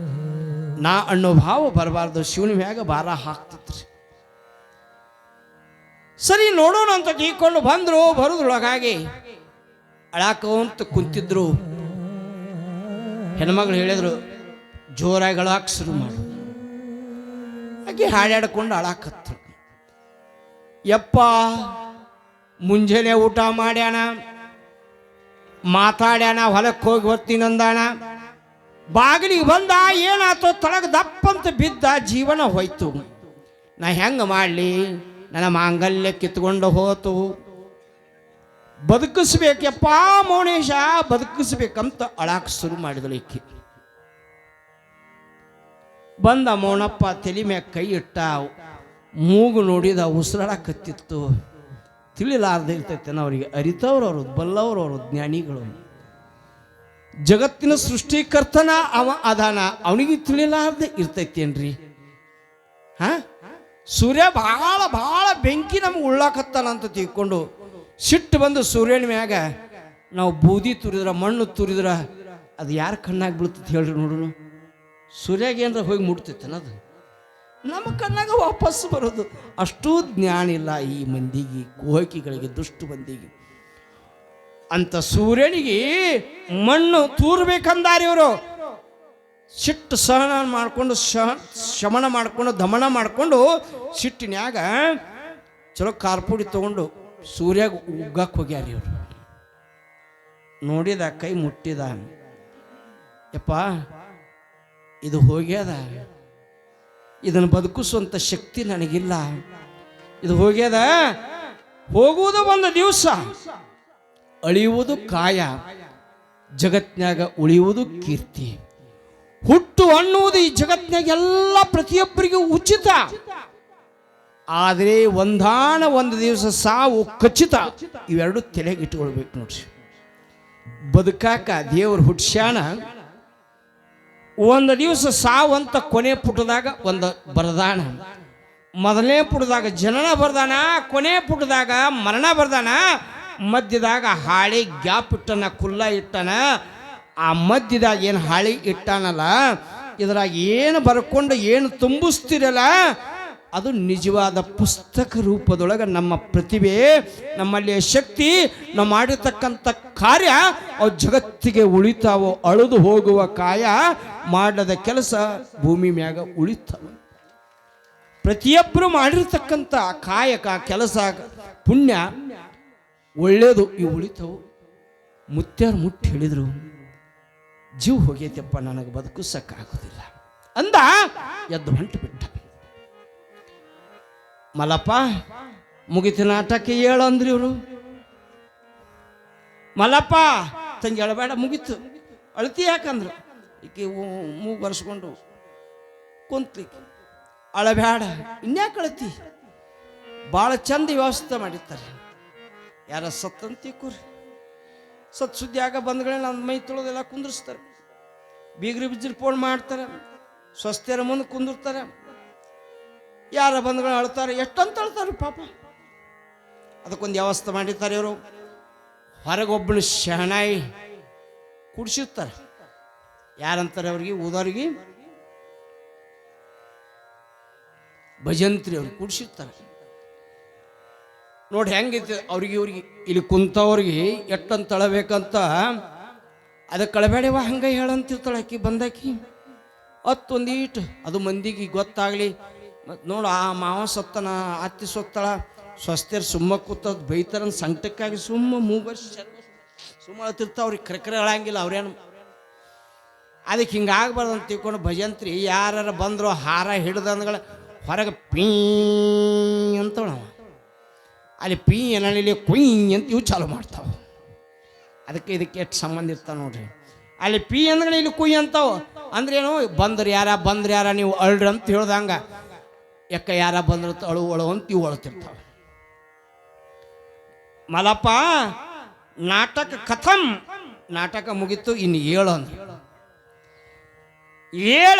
Speaker 1: ನಾ ಅನ್ನೋ ಭಾವ ಬರಬಾರ್ದು, ಶಿವನ ಮ್ಯಾಗ ಭಾರ ಹಾಕ್ತಿದ್ರಿ. ಸರಿ ನೋಡೋಣ ಅಂತ ತಿಳ್ಕೊಂಡು ಬಂದ್ರು. ಬರೋದ್ರೊಳಗಾಗಿ ಅಳಾಕಂತ ಕುಂತಿದ್ರು. ಹೆಣ್ಮಗಳು ಹೇಳಿದ್ರು, ಜೋರಾಗಿ ಅಳಾಕ್ ಶುರು ಮಾಡು. ಹಾಗೆ ಹಾಡಾಡ್ಕೊಂಡು ಅಳಾಕತ್ರು. ಯಪ್ಪ ಮುಂಜಾನೆ ಊಟ ಮಾಡ್ಯಾನ, ಮಾತಾಡ್ಯಾನ, ಹೊಲಕ್ಕೆ ಹೋಗಿ ಬರ್ತೀನಂದಾಣ. ಬಾಗಿಲಿಗೆ ಬಂದ, ಏನಾಯ್ತು ತಳಗ ದಪ್ಪಂತ ಬಿದ್ದ, ಜೀವನ ಹೋಯ್ತು. ನಾ ಹೆಂಗೆ ಮಾಡಲಿ, ನನ್ನ ಮಾಂಗಲ್ಯ ಕಿತ್ಕೊಂಡು ಹೋತು. ಬದುಕಿಸ್ಬೇಕಪ್ಪ ಮೌನೇಶ, ಬದುಕಿಸ್ಬೇಕಂತ ಅಳಾಕ್ ಶುರು ಮಾಡಿದಳು ಈಕಿ. ಬಂದ ಮೌನಪ್ಪ ತಲೆ ಮ್ಯಾಗ ಕೈ ಇಟ್ಟ, ಮೂಗು ನೋಡಿದ, ಉಸಿರಾಡಕತ್ತಿತ್ತು. ತಿಳಿಲಾರ್ದ ಇರ್ತೈತೇನ ಅವರಿಗೆ, ಅರಿತವ್ರು ಅವರು, ಬಲ್ಲವ್ರು ಅವರು, ಜ್ಞಾನಿಗಳು. ಜಗತ್ತಿನ ಸೃಷ್ಟಿಕರ್ತನ ಅವ ಅದಾನ, ಅವನಿಗೆ ತಿಳಿಲಾರ್ದೆ ಇರ್ತೈತೇನ್ರಿ? ಸೂರ್ಯ ಭಾಳ ಭಾಳ ಬೆಂಕಿ ನಮ್ಗೆ ಉಳ್ಳಾಕತ್ತಾನ ಅಂತ ತಿಳ್ಕೊಂಡು ಸಿಟ್ಟು ಬಂದು ಸೂರ್ಯನ ಮ್ಯಾಗ ನಾವು ಬೂದಿ ತುರಿದ್ರ, ಮಣ್ಣು ತುರಿದ್ರ ಅದು ಯಾರ ಕಣ್ಣಾಗ ಬೀಳ್ತೈತಿ ಹೇಳ್ರಿ ನೋಡೋಣ. ಸೂರ್ಯಾಗ ಏನಾರ ಹೋಗಿ ಮುಟ್ತೈತೆ ಅನ್ನೋದು ನಮ್ಮ ಕಣ್ಣಾಗ ವಾಪಸ್ ಬರೋದು. ಅಷ್ಟೂ ಜ್ಞಾನ ಇಲ್ಲ ಈ ಮಂದಿಗೆ, ಕೋಹಕಿಗಳಿಗೆ, ದುಷ್ಟು ಮಂದಿಗೆ. ಅಂತ ಸೂರ್ಯನಿಗೆ ಮಣ್ಣು ತೂರ್ಬೇಕಂದಾರಿ ಇವರು. ಸಿಟ್ಟು ಸಹನ ಮಾಡಿಕೊಂಡು ಶಮನ ಮಾಡಿಕೊಂಡು ದಮನ ಮಾಡಿಕೊಂಡು ಸಿಟ್ಟಿನ್ಯಾಗ ಚಲೋ ಕಾರ್ಪುಡಿ ತಗೊಂಡು ಸೂರ್ಯಾಗ ಉಗ್ಗಕ್ಕೆ ಹೋಗ್ಯಾರಿ ಇವರು. ನೋಡಿದ, ಕೈ ಮುಟ್ಟಿದ, ಯಪ್ಪ ಇದು ಹೋಗ್ಯದ, ಇದನ್ನು ಬದುಕಿಸುವಂಥ ಶಕ್ತಿ ನನಗಿಲ್ಲ, ಇದು ಹೋಗ್ಯದ. ಹೋಗುವುದು ಒಂದು ದಿವಸ, ಅಳಿಯುವುದು ಕಾಯ, ಜಗತ್ನ್ಯಾಗ ಉಳಿಯುವುದು ಕೀರ್ತಿ. ಹುಟ್ಟು ಅನ್ನುವುದು ಈ ಜಗತ್ನಾಗ ಎಲ್ಲ ಪ್ರತಿಯೊಬ್ಬರಿಗೂ ಉಚಿತ. ಆದರೆ ಒಂದಾನ ಒಂದು ದಿವಸ ಸಾವು ಖಚಿತ. ಇವೆರಡು ತಲೆಗೆ ಇಟ್ಕೊಳ್ಬೇಕು ನೋಡ್ರಿ. ಬದುಕಾಕ ದೇವರು ಹುಟ್ಸ್ಯಾನ, ಒಂದು ದಿವಸ ಸಾವು ಅಂತ ಕೊನೆ ಪುಟದಾಗ ಒಂದು ಬರದಾನ. ಮೊದಲನೇ ಪುಟದಾಗ ಜನನ ಬರ್ದಾನ, ಕೊನೆ ಪುಟದಾಗ ಮರಣ ಬರ್ದಾನ, ಮಧ್ಯದಾಗ ಹಾಳಿ ಗ್ಯಾಪ್ ಇಟ್ಟನ, ಕುಲ್ಲ ಇಟ್ಟನ. ಆ ಮಧ್ಯದಾಗ ಏನು ಹಾಳಿ ಇಟ್ಟಾನಲ್ಲ, ಇದ್ರಾಗ ಏನು ಬರ್ಕೊಂಡು ಏನು ತುಂಬಿಸ್ತಿರಲ್ಲ, ಅದು ನಿಜವಾದ ಪುಸ್ತಕ ರೂಪದೊಳಗೆ ನಮ್ಮ ಪ್ರತಿಭೆ, ನಮ್ಮಲ್ಲಿಯ ಶಕ್ತಿ, ನಾವು ಮಾಡಿರ್ತಕ್ಕಂಥ ಕಾರ್ಯ ಅವು ಜಗತ್ತಿಗೆ ಉಳಿತಾವೋ. ಅಳುದು ಹೋಗುವ ಕಾಯ, ಮಾಡದ ಕೆಲಸ ಭೂಮಿ ಮ್ಯಾಗ ಉಳಿತಾವ. ಪ್ರತಿಯೊಬ್ಬರು ಮಾಡಿರ್ತಕ್ಕಂಥ ಕಾಯಕ, ಕೆಲಸ, ಪುಣ್ಯ ಒಳ್ಳೆಯದು ಇವು ಉಳಿತಾವು. ಮುತ್ಯಾರು ಮುಟ್ಟಿ ಹೇಳಿದರು, ಜೀವ ಹೋಗೈತಪ್ಪ, ನನಗೆ ಬದುಕಿಸಕ್ಕಾಗೋದಿಲ್ಲ ಅಂದ. ಎದ್ದು ಹೊಂಟು ಬಿಟ್ಟ. ಮಲ್ಲಪ್ಪ ಮುಗಿತು ನಾಟಕ, ಹೇಳು ಅಂದ್ರಿ ಇವರು. ಮಲ್ಲಪ್ಪ ತಂಗಿ ಅಳಬೇಡ, ಮುಗೀತು. ಅಳ್ತಿ ಯಾಕಂದ್ರು ಈಕೆ ಮೂಗು ಬರ್ಸ್ಕೊಂಡು ಕುಂತ್ಲಿಕ್ಕೆ. ಅಳಬೇಡ, ಇನ್ಯಾಕೆ ಅಳತಿ? ಭಾಳ ಚಂದ ವ್ಯವಸ್ಥೆ ಮಾಡಿರ್ತಾರೆ. ಯಾರ ಸತ್ತಂತಿ ಕೂರಿ ಸತ್ ಸುದ್ದಿ ಆಗ ಬಂದ್ಗಳೇ ನನ್ನ ಮೈ ತೊಳೆದೆಲ್ಲ ಕುಂದಿರ್ಸ್ತಾರೆ. ಬೀಗ್ರಿ ಬಿಜ್ರಿ ಫೋನ್ ಮಾಡ್ತಾರೆ, ಸ್ವಸ್ಥರ ಮುಂದೆ ಕುಂದಿರ್ತಾರೆ. ಯಾರ ಬಂದ್ಗಳು ಅಳ್ತಾರೆ, ಎಷ್ಟಂತ ಅಳ್ತಾರೆ ಪಾಪ. ಅದಕ್ಕೊಂದು ವ್ಯವಸ್ಥೆ ಮಾಡಿರ್ತಾರೆ ಇವರು. ಹೊರಗೊಬ್ಬಳು ಶಹನಾಯಿ ಕುಡಿಸಿರ್ತಾರೆ. ಯಾರಂತಾರೆ ಅವ್ರಿಗೆ? ಊದವ್ರಿಗೆ ಭಜಂತ್ರಿ ಅವ್ರಿಗೆ ಕುಡಿಸಿರ್ತಾರೆ. ನೋಡಿ ಹೆಂಗೈತೆ ಅವ್ರಿಗೆ ಇವ್ರಿಗೆ. ಇಲ್ಲಿ ಕುಂತವ್ರಿಗೆ ಎಷ್ಟಂತ ಅಳಬೇಕಂತ, ಅದಕ್ಕೆ ಕಳಬೇಡವ ಹಂಗೆ ಹೇಳಂತಿರ್ತಾಳೆ ಆಕಿ ಬಂದಾಕಿ. ಹತ್ತೊಂದೀಟು ಅದು ಮಂದಿಗೆ ಗೊತ್ತಾಗಲಿ. ಮತ್ತು ನೋಡು, ಆ ಮಾವ ಸತ್ತನ, ಅತ್ತಿ ಸೊತ್ತಳ, ಸ್ವಸ್ಥರು ಸುಮ್ಮ ಕೂತದ್ ಬೈತಾರ ಸಂಕಟಕ್ಕಾಗಿ ಸುಮ್ಮ ಮೂಗರ್ಸಿ ಸುಮ್ಮ ಅಳ್ತಿರ್ತಾವ. ಅವ್ರಿಗೆ ಕರೆಕರೆ ಅಳಂಗಿಲ್ಲ ಅವ್ರೇನು. ಅದಕ್ಕೆ ಹಿಂಗಾಗಬಾರ್ದು ಅಂತ ತಿಳ್ಕೊಂಡು ಭಜಂತ್ರಿ ಯಾರು ಬಂದರು ಹಾರ ಹಿಡ್ದಂದ್ಗಳ ಹೊರಗೆ ಪೀ ಅಂತವ ನಾವು ಅಲ್ಲಿ ಪೀ ಏನಲ್ಲಿ ಕುಯ್ ಅಂತ ಇವು ಚಾಲು ಮಾಡ್ತಾವೆ. ಅದಕ್ಕೆ ಇದಕ್ಕೆ ಎಷ್ಟು ಸಂಬಂಧ ಇರ್ತಾವೆ ನೋಡ್ರಿ. ಅಲ್ಲಿ ಪೀ ಅಂದ್ಗಳ ಇಲ್ಲಿ ಕುಯ್ ಅಂತಾವ. ಅಂದ್ರೇನು? ಬಂದ್ರೆ ಯಾರ ನೀವು ಅಳ್ರಿ ಅಂತ ಹೇಳ್ದಂಗ. ಯಾಕ ಯಾರ ಬಂದ್ರ ಅಳು ಅಂತ ಇವು ಅಳ್ತಿರ್ತಾವೆ. ಮಲ್ಲಪ್ಪ ನಾಟಕ ಕಥಂ, ನಾಟಕ ಮುಗೀತು. ಇನ್ನು ಏಳು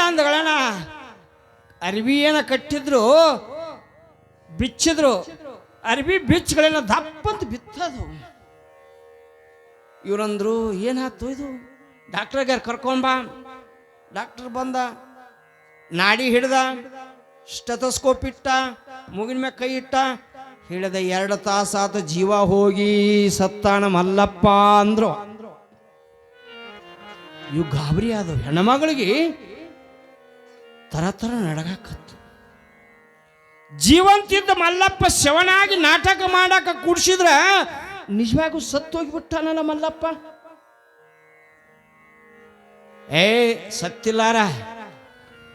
Speaker 1: ಅಂದ್ಗಳನ್ನ ಅರ್ಬಿ ಏನ ಕಟ್ಟಿದ್ರು, ಬಿಚ್ಚಿದ್ರು. ಅರ್ಬಿ ಬಿಚ್ಚಗಳೇನ ದಪ್ಪಂತ ಬಿತ್ತದು. ಇವ್ರಂದ್ರು, ಏನಾಯ್ತು ಇದು? ಡಾಕ್ಟರ್ಗೆ ಕರ್ಕೊಂಬ. ಡಾಕ್ಟರ್ ಬಂದ, ನಾಡಿ ಹಿಡ್ದ, ಸ್ಟೆಥೋಸ್ಕೋಪ್ ಇಟ್ಟ, ಮೂಗಿನ ಮ್ಯಾಗ ಕೈ ಇಟ್ಟ. ಹಿಡಿದ 2 ತಾಸಾತ ಜೀವ ಹೋಗಿ ಸತ್ತಾನ ಮಲ್ಲಪ್ಪ ಅಂದ್ರು. ಇವು ಗಾಬರಿ ಆದವು. ಹೆಣ್ಮಗಳಿಗೆ ತರ ನಡಗಾಕತ್ತು. ಜೀವಂತಿದ್ದ ಮಲ್ಲಪ್ಪ ಶವನಾಗಿ ನಾಟಕ ಮಾಡಾಕ ಕೂಡ್ಸಿದ್ರ ನಿಜವಾಗೂ ಸತ್ತು ಹೋಗಿಬಿಟ್ಟಾನಲ್ಲ ಮಲ್ಲಪ್ಪ. ಏ ಸತ್ತಿಲ್ಲಾರ,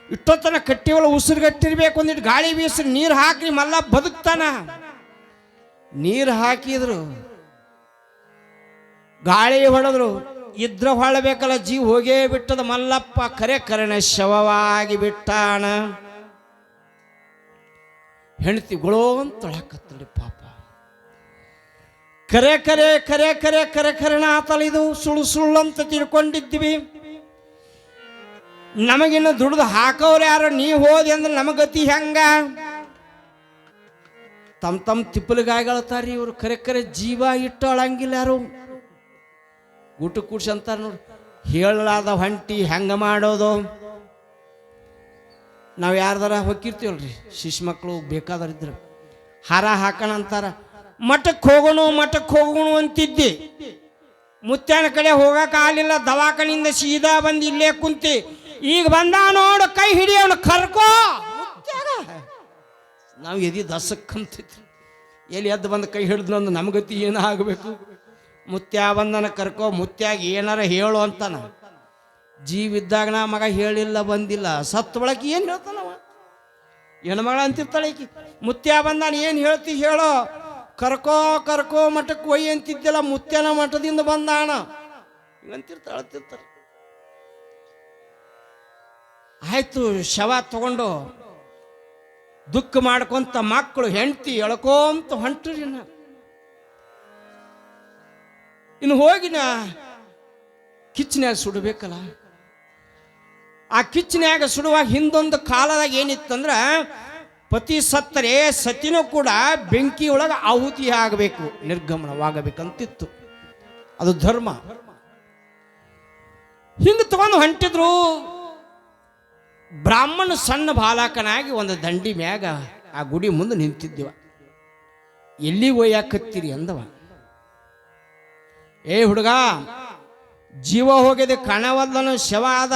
Speaker 1: ಇಷ್ಟೊತ್ತನ ಕಟ್ಟಿವಲ್ಲ ಉಸಿರುಗಟ್ಟಿರ್ಬೇಕು, ಒಂದಿಟ್ಟು ಗಾಳಿ ಬೀಸ್ರಿ, ನೀರು ಹಾಕ್ರಿ, ಮಲ್ಲ ಬದುಕ್ತಾನ. ನೀರು ಹಾಕಿದ್ರು, ಗಾಳಿ ಹೊಡೆದ್ರು, ಇದ್ರ ಹೊಳಬೇಕಲ್ಲ, ಜೀವ ಹೋಗೇ ಬಿಟ್ಟದ. ಮಲ್ಲಪ್ಪ ಕರೆ ಕರೆನ ಶವವಾಗಿ ಬಿಟ್ಟಾನ. ಹೆಂಡತಿ ಗುಳೋ ಅಂತ ತೊಳಕತ್ತಳಿ ಪಾಪ. ಕರೆ ಕರೆ ಕರೆ ಕರೆ ಕರೆ ಕರೆನ ಆತಲ್ಲ, ಇದು ಸುಳ್ಳು ಸುಳ್ಳು ಅಂತ ತಿಳ್ಕೊಂಡಿದ್ದೀವಿ. ನಮಗಿನ್ನು ದುಡ್ದು ಹಾಕೋರು ಯಾರು, ನೀ ಹೋದಿ ಅಂದ್ರೆ ನಮಗತಿ ಹೆಂಗ? ತಮ್ಮ ತಿಪ್ಪಲಿಗಾಯ್ಗಳತಾರ ಇವ್ರು. ಕರೆ ಕರೆ ಜೀವ ಇಟ್ಟು ಅಳಂಗಿಲ್ಲ ಯಾರು. ಊಟ ಕೂಡ್ಸಿ ಅಂತಾರ ನೋಡ್ರಿ, ಹೇಳಲಾದ ಹೊಂಟಿ ಹೆಂಗ ಮಾಡೋದು. ನಾವು ಯಾರ್ದಾರ ಹೊಕ್ಕಿರ್ತೀವಲ್ರಿ, ಶಿಶು ಮಕ್ಕಳು ಬೇಕಾದರಿದ್ರು ಹಾರ ಹಾಕೋಣ ಅಂತಾರ. ಮಠಕ್ಕೆ ಹೋಗೋಣ ಅಂತಿದ್ದಿ, ಮುತ್ಯಾನ ಕಡೆ ಹೋಗಕ್ಕೆ ಆಗಲಿಲ್ಲ, ದವಾಖಾನಿಂದ ಸೀದಾ ಬಂದು ಇಲ್ಲೇ ಕುಂತಿ. ಈಗ ಬಂದ ನೋಡು, ಕೈ ಹಿಡಿಯೋನು ಕರ್ಕೋ. ನಾವು ಎದಿ ದಸಕ್ಕಂತಿದ್ವಿ, ಎಲ್ಲಿ ಎದ್ದು ಬಂದು ಕೈ ಹಿಡಿದು ಅಂದು ನಮಗತಿ ಏನಾಗಬೇಕು. ಮುತ್ಯ ಬಂದನ ಕರ್ಕೋ, ಮುತ್ಯಾಗ ಏನಾರ ಹೇಳು ಅಂತಾನ. ಜೀವಿದ್ದಾಗ ನಾ ಮಗ ಹೇಳಿಲ್ಲ ಬಂದಿಲ್ಲ, ಸತ್ತು ಬಳಕೆ ಏನು ಹೇಳ್ತಾನವ? ಹೆಣ್ಮಗಳ ಅಂತಿರ್ತಾಳೆ ಈಕಿ. ಮುತ್ಯ ಬಂದಾನ, ಏನು ಹೇಳ್ತಿ ಹೇಳೋ, ಕರ್ಕೋ ಕರ್ಕೋ ಮಠಕ್ಕೆ ಒಯ್ಯಿ ಅಂತಿದ್ದಿಲ್ಲ, ಮುತ್ಯನ ಮಠದಿಂದ ಬಂದಾಣ ಅಂತಿರ್ತಾಳಂತಿರ್ತಾರೆ. ಆಯ್ತು, ಶವ ತಗೊಂಡು ದುಃಖ ಮಾಡ್ಕೊಂತ ಮಕ್ಕಳು ಹೆಂಡತಿ ಎಳ್ಕೊಂತ ಹೊಂಟ್ರಿ. ಇನ್ನು ಹೋಗಿನ ಕಿಚ್ಚನ್ಯಾಗ ಸುಡಬೇಕಲ್ಲ. ಆ ಕಿಚ್ಚನ್ಯಾಗ ಸುಡುವಾಗ ಹಿಂದೊಂದು ಕಾಲದಾಗ ಏನಿತ್ತಂದ್ರ, ಪತಿ ಸತ್ತರೆ ಸತಿನೂ ಕೂಡ ಬೆಂಕಿ ಒಳಗೆ ಆಹುತಿ ಆಗಬೇಕು, ನಿರ್ಗಮನವಾಗಬೇಕಂತಿತ್ತು. ಅದು ಧರ್ಮ. ಹಿಂಗೆ ತಗೊಂಡು ಹೊಂಟಿದ್ರು. ಬ್ರಾಹ್ಮಣ ಸಣ್ಣ ಬಾಲಕನಾಗಿ ಒಂದು ದಂಡಿ ಮ್ಯಾಗ ಆ ಗುಡಿ ಮುಂದೆ ನಿಂತಿದ್ದೀವ. ಎಲ್ಲಿ ಒಯ್ಯಾಕತ್ತೀರಿ ಅಂದವ. ಏ ಹುಡುಗ, ಜೀವ ಹೋಗಿದೆ, ಕಣವಲ್ಲನ ಶವ ಆದ,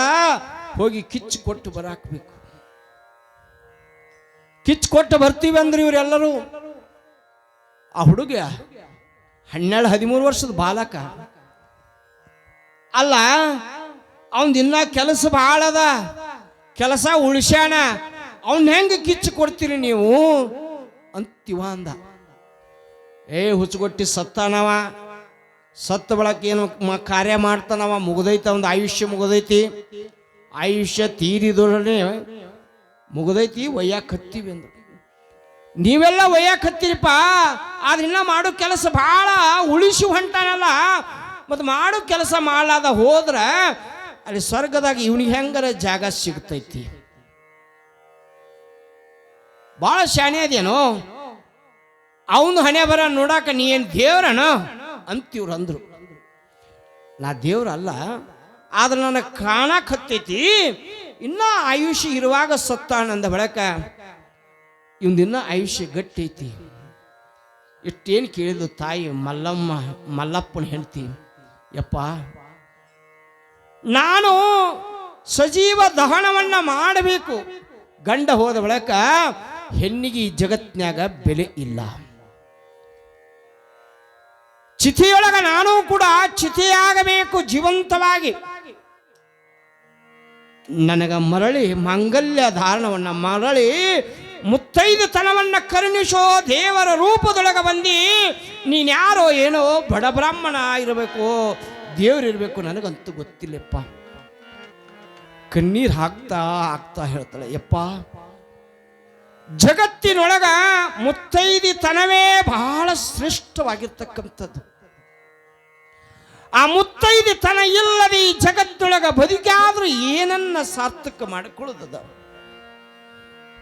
Speaker 1: ಹೋಗಿ ಕಿಚ್ಚು ಕೊಟ್ಟು ಬರಾಕ್ಬೇಕು. ಕಿಚ್ಚು ಕೊಟ್ಟು ಬರ್ತೀವಿ ಅಂದ್ರೆ ಇವರೆಲ್ಲರೂ. ಆ ಹುಡುಗ 12-13 ವರ್ಷದ ಬಾಲಕ ಅಲ್ಲ, ಅವನ್ದಿನ್ನ ಕೆಲಸ ಭಾಳ ಅದ, ಕೆಲಸ ಉಳಿಸ್ಯಾಣ, ಅವನ್ ಹೆಂಗೆ ಕಿಚ್ಚು ಕೊಡ್ತೀರಿ ನೀವು ಅಂತಿವ ಅಂದ. ಏ ಹುಚ್ಚುಗೊಟ್ಟಿ ಸತ್ತಾನವ, ಸತ್ತ ಬಳಕ ಏನು ಕಾರ್ಯ ಮಾಡ್ತಾನವ, ಮುಗ್ದೈತಿ, ಒಂದು ಆಯುಷ್ಯ ಮುಗ್ದೈತಿ, ಆಯುಷ್ಯ ತೀರಿದೊಡನೆ ಮುಗ್ದೈತಿ, ಒಯ್ಯಾಕ ಹತ್ತೀವಿ ಅಂದ್ರು. ನೀವೆಲ್ಲ ಒಯ್ಯಾಕ ಹತ್ತೀರಿಪ್ಪ, ಆದ್ರಿನ್ನ ಮಾಡೋ ಕೆಲಸ ಭಾಳ, ಉಳಿಸಿ ಹೊಂಟಾನಲ್ಲ, ಮತ್ತು ಮಾಡೋ ಕೆಲಸ ಮಾಡಲಾದ ಹೋದ್ರ ಅಲ್ಲಿ ಸ್ವರ್ಗದಾಗ ಇವನಿಗೆ ಹೆಂಗಾರ ಜಾಗ ಸಿಗ್ತೈತಿ. ಭಾಳ ಶಾಣೆ ಅದೇನೋ, ಅವನು ಹಣೆ ಬರ ನೋಡಾಕ ನೀ ಏನು ದೇವ್ರನ ಅಂತಿವ್ರು ಅಂದ್ರು. ನಾ ದೇವ್ರಲ್ಲ, ಆದ್ರೆ ನನಗೆ ಕಾಣಕ್ ಹತ್ತೈತಿ, ಇನ್ನ ಆಯುಷ್ಯ ಇರುವಾಗ ಸತ್ತಾನಂದ ಬಳಕ ಇವಂದಿನ್ನ ಆಯುಷ್ಯ ಗಟ್ಟಿ ಐತಿ. ಇಷ್ಟೇನು ಕೇಳಿದ್ಲು ತಾಯಿ ಮಲ್ಲಪ್ಪನ ಹೆಂಡತಿ. ಯಪ್ಪ, ನಾನು ಸಜೀವ ದಹನವನ್ನ ಮಾಡಬೇಕು, ಗಂಡ ಹೋದ ಬಳಕ ಹೆಣ್ಣಿಗೆ ಈ ಜಗತ್ನ್ಯಾಗ ಬೆಲೆ ಇಲ್ಲ. ಚಿತೆಯೊಳಗ ನಾನು ಕೂಡ ಚಿತೆಯಾಗಬೇಕು ಜೀವಂತವಾಗಿ. ನನಗ ಮರಳಿ ಮಾಂಗಲ್ಯ ಧಾರಣವನ್ನ ಮರಳಿ ಮುತ್ತೈದತನವನ್ನ ಕರುಣಿಸೋ ದೇವರ ರೂಪದೊಳಗ ಬಂದಿ. ನೀನ್ಯಾರೋ ಏನೋ ಬಡ ಬ್ರಾಹ್ಮಣ ಇರಬೇಕು, ದೇವರಿರ್ಬೇಕು, ನನಗಂತೂ ಗೊತ್ತಿಲ್ಲಪ್ಪ. ಕಣ್ಣೀರು ಹಾಕ್ತಾ ಹೇಳ್ತಾಳೆ, ಯಪ್ಪ, ಜಗತ್ತಿನೊಳಗ ಮುತ್ತೈದಿತನವೇ ಬಹಳ ಶ್ರೇಷ್ಠವಾಗಿರ್ತಕ್ಕಂಥದ್ದು. ಆ ಮುತ್ತೈದಿತನ ಇಲ್ಲದೆ ಈ ಜಗತ್ತೊಳಗ ಬದುಕಾದ್ರೂ ಏನನ್ನ ಸಾರ್ಥಕ ಮಾಡಿಕೊಳ್ಳುತ್ತದ.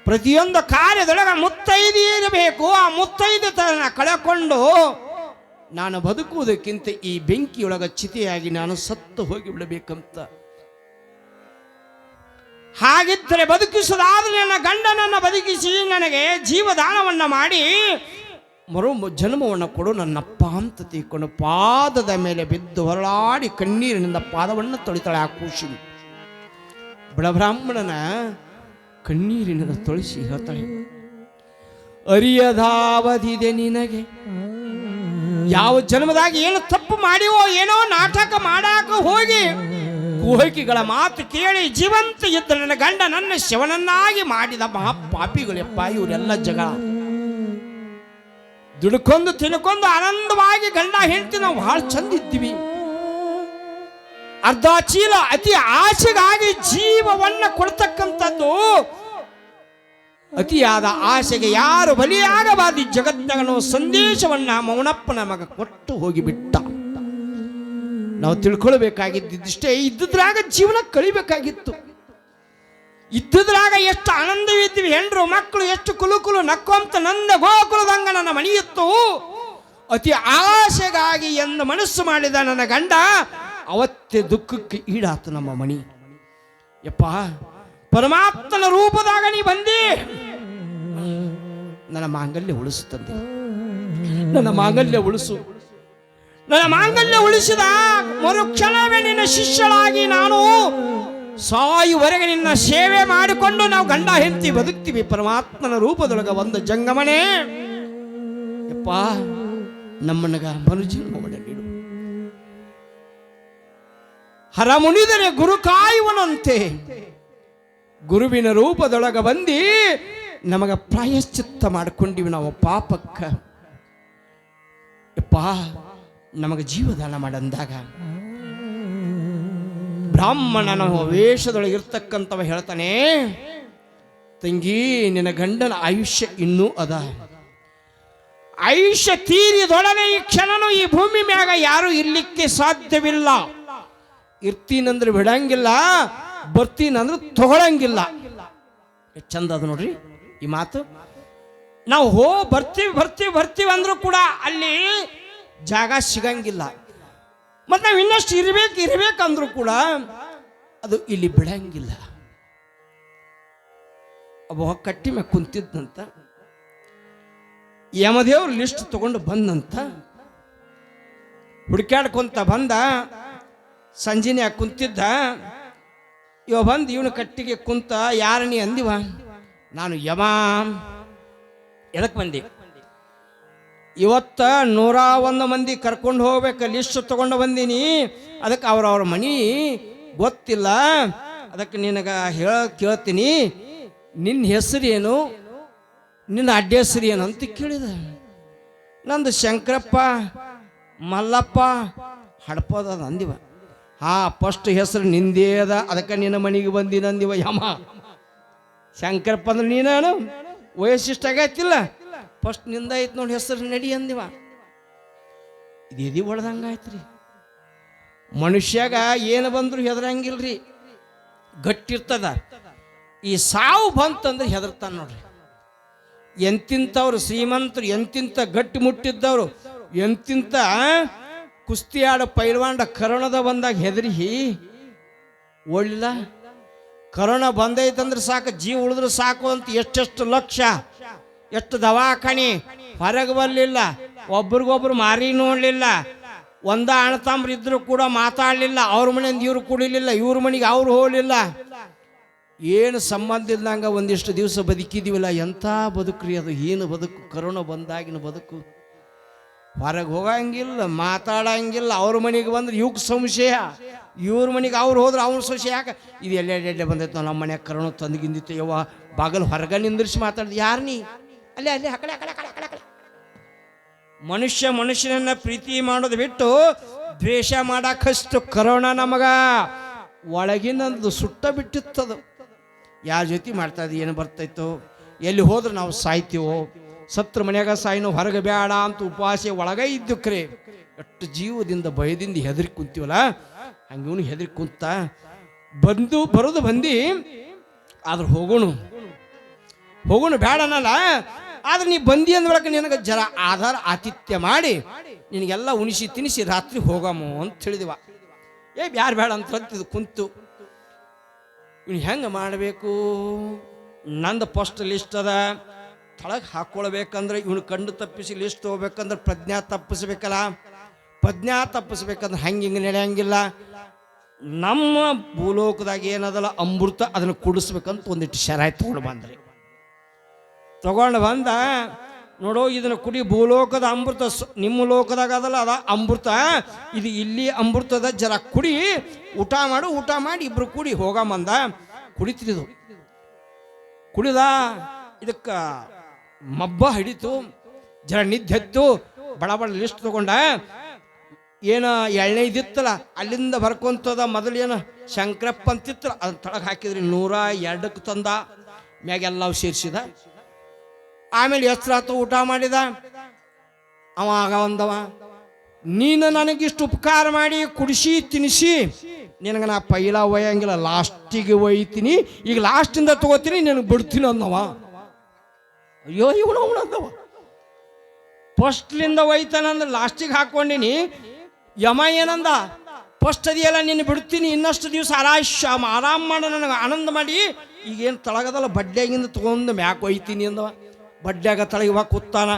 Speaker 1: ಪ್ರತಿಯೊಂದು ಕಾರ್ಯದೊಳಗ ಮುತ್ತೈದಿ ಇರಬೇಕು. ಆ ಮುತ್ತೈದಿತನ ಕಳಕೊಂಡು ನಾನು ಬದುಕುವುದಕ್ಕಿಂತ ಈ ಬೆಂಕಿಯೊಳಗ ಚಿತೆಯಾಗಿ ನಾನು ಸತ್ತು ಹೋಗಿ ಬಿಡಬೇಕಂತ. ಹಾಗಿದ್ದರೆ ಬದುಕಿಸೋದಾದ್ರೆ ನನ್ನ ಗಂಡನನ್ನು ಬದುಕಿಸಿ ನನಗೆ ಜೀವದಾನವನ್ನ ಮಾಡಿ ಮರು ಜನ್ಮವನ್ನು ಕೊಡು ನನ್ನಪ್ಪ ಅಂತ ತಿಳ್ಕೊಂಡು ಪಾದದ ಮೇಲೆ ಬಿದ್ದು ಹೊರಳಾಡಿ ಕಣ್ಣೀರಿನಿಂದ ಪಾದವನ್ನು ತೊಳಿತಾಳೆ. ಆ ಖುಷಿ ಬಡಬ್ರಾಹ್ಮಣನ ಕಣ್ಣೀರಿನಿಂದ ತೊಳಿಸಿ ಹೇಳ್ತಾಳೆ, ಅರಿಯದಾವದಿದೆ ನಿನಗೆ, ಯಾವ ಜನ್ಮದಾಗ ಏನು ತಪ್ಪು ಮಾಡಿವೋ, ಏನೋ ನಾಟಕ ಮಾಡಾಕ ಹೋಗಿ ಕುಹಕಿಗಳ ಮಾತು ಕೇಳಿ ಜೀವಂತ ಇದ್ದ ನನ್ನ ಗಂಡ ನನ್ನ ಶಿವನನ್ನಾಗಿ ಮಾಡಿದ ಮಹಾಪಾಪಿಗಳಪ್ಪ ಇವರೆಲ್ಲ ಜಗಳ. ದುಡ್ಕೊಂಡು ತಿನ್ಕೊಂಡು ಆನಂದವಾಗಿ ಗಂಡ ಹೆಂಡತಿ ನಾವು ಬಹಳ ಚಂದ ಇದ್ದೀವಿ. ಅರ್ಧ ಚೀಲ ಅತಿ ಆಸೆಗಾಗಿ ಜೀವವನ್ನ ಕೊಡ್ತಕ್ಕಂಥದ್ದು, ಅತಿಯಾದ ಆಸೆಗೆ ಯಾರು ಬಲಿಯಾಗಬಾರದು ಜಗತ್ತಿನ ಸಂದೇಶವನ್ನ ಮೌನಪ್ಪ ನಮಗ ಕೊಟ್ಟು ಹೋಗಿಬಿಟ್ಟ. ನಾವು ತಿಳ್ಕೊಳ್ಬೇಕಾಗಿದ್ದಿಷ್ಟೇ, ಇದ್ದುದ್ರಾಗ ಜೀವನ ಕಳಿಬೇಕಾಗಿತ್ತು. ಇದ್ದುದ್ರಾಗ ಎಷ್ಟು ಆನಂದವಿದ್ವಿ, ಹೆಂಡ್ರು ಮಕ್ಕಳು ಎಷ್ಟು ಕುಲು ನಕ್ಕೊಂತ ನಂದ ಗೋಕುಲದಂಗ ನನ್ನ ಮನೆಯಿತ್ತು. ಅತಿ ಆಸೆಗಾಗಿ ಎಂದು ಮನಸ್ಸು ಮಾಡಿದ ನನ್ನ ಗಂಡ ಅವತ್ತೇ ದುಃಖಕ್ಕೆ ಈಡಾತು ನಮ್ಮ ಮಣಿ. ಯಪ್ಪ, ಪರಮಾತ್ಮನ ರೂಪದಾಗ ನೀ ಬಂದಿ, ನನ್ನ ಮಾಂಗಲ್ಯ ಉಳಿಸು ತಂದೆ, ನನ್ನ ಮಾಂಗಲ್ಯ ಉಳಿಸು. ನನ್ನ ಮಾಂಗಲ್ಯ ಉಳಿಸಿದ ಮರುಕ್ಷಣವೇ ನಿನ್ನ ಶಿಷ್ಯಳಾಗಿ ನಾನು ಸಾಯುವರೆಗೆ ನಿನ್ನ ಸೇವೆ ಮಾಡಿಕೊಂಡು ನಾವು ಗಂಡ ಹೆಂಡತಿ ಬದುಕ್ತೀವಿ. ಪರಮಾತ್ಮನ ರೂಪದೊಳಗ ಒಂದು ಜಂಗಮನೇ ಯಪ್ಪ, ನಮ್ಮನಗ ಮರುಜನ್ಮವನ್ನು ನೀಡು. ಹರ ಮುನಿದರೆ ಗುರು ಕಾಯುವನಂತೆ ಗುರುವಿನ ರೂಪದೊಳಗ ಬಂದಿ ನಮಗ ಪ್ರಾಯಶ್ಚಿತ್ತ ಮಾಡಿಕೊಂಡಿವಿ ನಾವು ಪಾಪಕ್ಕ. ಯಪ್ಪ, ನಮಗೆ ಜೀವದಾನ ಮಾಡಂದಾಗ ಬ್ರಾಹ್ಮಣನ ವೇಷದೊಳಗಿರ್ತಕ್ಕಂಥವ ಹೇಳ್ತಾನೆ, ತಂಗಿ ನಿನ್ನ ಗಂಡನ ಆಯುಷ್ಯ ಇನ್ನೂ ಅದ, ಆಯುಷ್ಯ ತೀರಿದೊಡನೆ ಈ ಕ್ಷಣನು ಈ ಭೂಮಿ ಮ್ಯಾಗ ಯಾರು ಇರ್ಲಿಕ್ಕೆ ಸಾಧ್ಯವಿಲ್ಲ. ಇರ್ತೀನಂದ್ರೆ ಬಿಡಂಗಿಲ್ಲ, ಬರ್ತೀನಂದ್ರೆ ತಗೊಳಂಗಿಲ್ಲ. ಎಷ್ಟು ಚಂದ ಅದು ನೋಡ್ರಿ ಈ ಮಾತು. ನಾವು ಬರ್ತೀವಿ ಅಂದ್ರೂ ಕೂಡ ಅಲ್ಲಿ ಜಾಗ ಸಿಗಂಗಿಲ್ಲ. ಮತ್ತೆ ನಾವು ಇನ್ನಷ್ಟು ಇರ್ಬೇಕಂದ್ರೂ ಕೂಡ ಅದು ಇಲ್ಲಿ ಬಿಡಂಗಿಲ್ಲ. ಒಬ್ಬ ಕಟ್ಟಿ ಮ್ಯಾಗ ಕುಂತಿದ್ನಂತ, ಯಮದೇವ್ರ ಲಿಸ್ಟ್ ತಗೊಂಡು ಬಂದಂತ, ಹುಡುಕ್ಯಾಡ್ಕೊಂತ ಬಂದ. ಸಂಜಿನ್ಯಾಗ ಕುಂತಿದ್ದ ಇವ ಬಂದು ಇವನು ಕಟ್ಟಿಗೆ ಕುಂತ, ಯಾರನಿ ಅಂದಿವ, ನಾನು ಯಮ. ಎದಕ್ಕೆ ಬಂದಿ? ಇವತ್ತ 101 ಮಂದಿ ಕರ್ಕೊಂಡು ಹೋಗ್ಬೇಕು, ಲಿಸ್ಟ್ ತಗೊಂಡು ಬಂದೀನಿ. ಅದಕ್ಕೆ ಅವ್ರವ್ರ ಮನಿ ಗೊತ್ತಿಲ್ಲ, ಅದಕ್ಕೆ ನಿನಗ ಕೇಳ್ತೀನಿ, ನಿನ್ನ ಹೆಸರು ಏನು, ನಿನ್ನ ಅಡ್ಡ ಹೆಸರು ಏನು ಅಂತ ಕೇಳಿದ. ನಂದು ಶಂಕರಪ್ಪ ಮಲ್ಲಪ್ಪ ಹಡಪದ ಅಂದಿವ. ಫಸ್ಟ್ ಹೆಸರು ನಿಂದೇ ಅದ, ಅದಕ್ಕೆ ನಿನ್ನ ಮನೆಗೆ ಬಂದಿನ ಅಂದಿವ ಯಮ. ಶಂಕರಪ್ಪ ಅಂದ್ರೆ ನೀನು ವಯಸ್ಸಿಷ್ಟ ಆಗೈತಿಲ್ಲ, ಫಸ್ಟ್ ನಿಂದ ಐತ್ ನೋಡಿ ಹೆಸರು ನಡಿ ಅಂದಿವ. ಇದು ಹೊಡೆದಂಗಾಯ್ತ್ರಿ. ಮನುಷ್ಯಾಗ ಏನು ಬಂದ್ರು ಹೆದರಂಗಿಲ್ರಿ, ಗಟ್ಟಿರ್ತದ. ಈ ಸಾವು ಬಂತಂದ್ರೆ ಹೆದರ್ತಾನ ನೋಡ್ರಿ. ಎಂತಿಂತವ್ರು ಶ್ರೀಮಂತರು, ಎಂತಿಂತ ಗಟ್ಟಿ ಮುಟ್ಟಿದ್ದವ್ರು, ಎಂತಿಂತ ಕುಸ್ತಿ ಆಡೋ ಪೈಲ್ವಾಂಡ ಕರೋನದ ಬಂದಾಗ ಹೆದರಿ ಓಡ್ಲಿಲ್ಲ. ಕರೋನಾ ಬಂದೈತಂದ್ರೆ ಸಾಕು, ಜೀವ ಉಳಿದ್ರೆ ಸಾಕು ಅಂತ ಎಷ್ಟೆಷ್ಟು ಲಕ್ಷ, ಎಷ್ಟು ದವಾಖಾನೆ, ಹೊರಗೆ ಬರಲಿಲ್ಲ, ಒಬ್ರಿಗೊಬ್ರು ಮಾರಿ ನೋಡಲಿಲ್ಲ, ಒಂದ ಅಣ್ಣತಂಬ್ರು ಇದ್ರು ಕೂಡ ಮಾತಾಡಲಿಲ್ಲ, ಅವ್ರ ಮನೆಯಿಂದ ಇವ್ರು ಕುಡಿಲಿಲ್ಲ, ಇವ್ರ ಮನೆಗೆ ಅವ್ರು ಹೋಗಲಿಲ್ಲ, ಏನು ಸಂಬಂಧ ಇಲ್ದಂಗ ಒಂದಿಷ್ಟು ದಿವಸ ಬದುಕಿದೀವಲ್ಲ. ಎಂಥ ಬದುಕ್ರಿ ಅದು, ಏನು ಬದುಕು, ಕರೋನಾ ಬಂದಾಗಿನ ಬದುಕು. ಹೊರಗೆ ಹೋಗಂಗಿಲ್ಲ, ಮಾತಾಡಂಗಿಲ್ಲ, ಅವ್ರ ಮನೆಗೆ ಬಂದ್ರೆ ಇವ್ಗೆ ಸಂಶಯ, ಇವ್ರ ಮನೆಗೆ ಅವ್ರು ಹೋದ್ರೆ ಅವ್ರ ಸಂಶಯ. ಯಾಕೆ ಇದು ಎಲ್ಲೆಡ್ಡೆ ಬಂದೈತೆ, ನಮ್ಮ ಮನೆಯಾಗ ಕರೋನಾ ತಂದುಗಿಂದಿತ್ತು, ಯವ್ವ ಬಾಗಲು ಹೊರಗೆ ನಿಂದಿರಿಸಿ ಮಾತಾಡಿದ್, ಯಾರು ನೀ ಅಲ್ಲೇ ಆ ಕಡೆ. ಮನುಷ್ಯನನ್ನ ಪ್ರೀತಿ ಮಾಡೋದು ಬಿಟ್ಟು ದ್ವೇಷ ಮಾಡಕ್ಕಷ್ಟು ಕರೋನಾ ನಮಗ ಒಳಗಿನದು ಸುಟ್ಟ ಬಿಟ್ಟಿತ್ತದು. ಯಾರ ಜೊತೆ ಮಾಡ್ತಾ ಇದ್ದು ಏನು ಬರ್ತೈತೋ, ಎಲ್ಲಿ ಹೋದ್ರೆ ನಾವು ಸಾಯ್ತೀವೋ, ಸತ್ರ ಮನ್ಯಾಗ ಸಾಯಿನೋ, ಹೊರಗೆ ಬೇಡ ಅಂತ ಉಪವಾಸ ಒಳಗೆ ಇದ್ದು ಕ್ರೇ. ಎಷ್ಟು ಜೀವದಿಂದ ಭಯದಿಂದ ಹೆದರಿ ಕುಂತೀವಲ್ಲ, ಹಂಗೆ ಇವನು ಹೆದರಿ ಕುಂತ ಬರೋದು ಬಂದು. ಆದ್ರೆ ಹೋಗೋಣ ಬೇಡ ಅನ್ನಲ್ಲ, ಆದ್ರೆ ನೀ ಬಂದಿ ಅಂದ್ರೊಳಗೆ ನಿನಗೆ ಜರ ಆಧಾರ ಆತಿಥ್ಯ ಮಾಡಿ ನಿನಗೆಲ್ಲ ಉಣಿಸಿ ತಿನಿಸಿ ರಾತ್ರಿ ಹೋಗಮು ಅಂತ ಹೇಳಿದಿವ. ಯಾರು ಬೇಡ ಅಂತ ಹೇಳ್ತಿದ್ದು ಕುಂತು. ಇವ್ನು ಹೆಂಗೆ ಮಾಡಬೇಕು, ನಂದು ಫಸ್ಟ್ ಲಿಸ್ಟ್ ಅದ, ತಳಗೆ ಹಾಕ್ಕೊಳ್ಬೇಕಂದ್ರೆ ಇವನು ಕಂಡು ತಪ್ಪಿಸಿ ಲಿಸ್ಟ್ ಹೋಗ್ಬೇಕಂದ್ರೆ ಪ್ರಜ್ಞಾ ತಪ್ಪಿಸ್ಬೇಕಲ್ಲ. ಪ್ರಜ್ಞಾ ತಪ್ಪಿಸ್ಬೇಕಂದ್ರೆ ಹಿಂಗೆ ನಡೆಯಂಗಿಲ್ಲ. ನಮ್ಮ ಭೂಲೋಕದಾಗ ಏನದಲ್ಲ ಅಮೃತ, ಅದನ್ನು ಕುಡಿಸ್ಬೇಕಂತ ಒಂದಿಟ್ಟು ಶರಾಯಿ ತಗೊಂಡು ಬಂದ್ರಿ. ತಗೊಂಡು ಬಂದ ನೋಡೋ ಇದನ್ನ ಕುಡಿ, ಭೂಲೋಕದ ಅಮೃತ, ನಿಮ್ಮ ಲೋಕದಾಗ ಅದಲ್ಲ ಅದ ಅಮೃತ, ಇದು ಇಲ್ಲಿ ಅಮೃತದ ಜರ ಕುಡಿ, ಊಟ ಮಾಡು, ಊಟ ಮಾಡಿ ಇಬ್ರು ಕೂಡಿ ಹೋಗಮಂದ. ಕುಡಿತಿದ್ದು ಕುಡಿದ, ಇದಕ್ಕ ಮಬ್ಬ ಹಿಡಿತು, ಜರ ನಿದ್ದೆತ್ತು, ಬಡ ಬಡ ಲಿಸ್ಟ್ ತಗೊಂಡ. ಏನ ಎಳ್ನೈದಿತ್ತಲ್ಲ ಅಲ್ಲಿಂದ ಬರ್ಕೊಂತದ, ಮೊದಲೇನು ಶಂಕರಪ್ಪ ಅಂತಿತ್ತಲ್ಲ ಅದನ್ನ ತಳಗೆ ಹಾಕಿದ್ರಿ, 102ಕ್ಕೆ ತಂದ, ಮ್ಯಾಗೆಲ್ಲ ಸೇರಿಸಿದ. ಆಮೇಲೆ ಎಚ್ಚರಾತು, ಊಟ ಮಾಡಿದ. ಅವಾಗ ಒಂದವ, ನೀನು ನನಗಿಷ್ಟು ಉಪಕಾರ ಮಾಡಿ ಕುಡಿಸಿ ತಿನ್ನಿಸಿ ನಿನಗೆ ನಾ ಪೈಲ ಒಯ್ಯಂಗಿಲ್ಲ, ಲಾಸ್ಟಿಗೆ ಒಯ್ತೀನಿ, ಈಗ ಲಾಸ್ಟಿಂದ ತಗೋತೀನಿ, ನಿನಗೆ ಬಿಡ್ತೀನಿ ಅಂದವ. ಅಯ್ಯೋ ಇವನು ಅಂದವ, ಫಸ್ಟ್ಲಿಂದ ಒಯ್ತಾನಂದ್ರೆ ಲಾಸ್ಟಿಗೆ ಹಾಕ್ಕೊಂಡಿನಿ. ಯಮ ಏನಂದ, ಫಸ್ಟ್ ಅದೆಯಲ್ಲ ನಿನ್ನ ಬಿಡ್ತೀನಿ, ಇನ್ನಷ್ಟು ದಿವಸ ಆರಾಮ್ ಮಾಡ, ನನಗೆ ಆನಂದ ಮಾಡಿ, ಈಗೇನು ತಳಗದಲ್ಲ ಬಡ್ಡ್ಯಾಗಿಂದ ತೊಗೊಂಡು ಮ್ಯಾಕ್ ಒಯ್ತೀನಿ ಅಂದವ. ಬಡ್ಡ್ಯಾಗ ತಳಗಿವ ಕೂತಾನ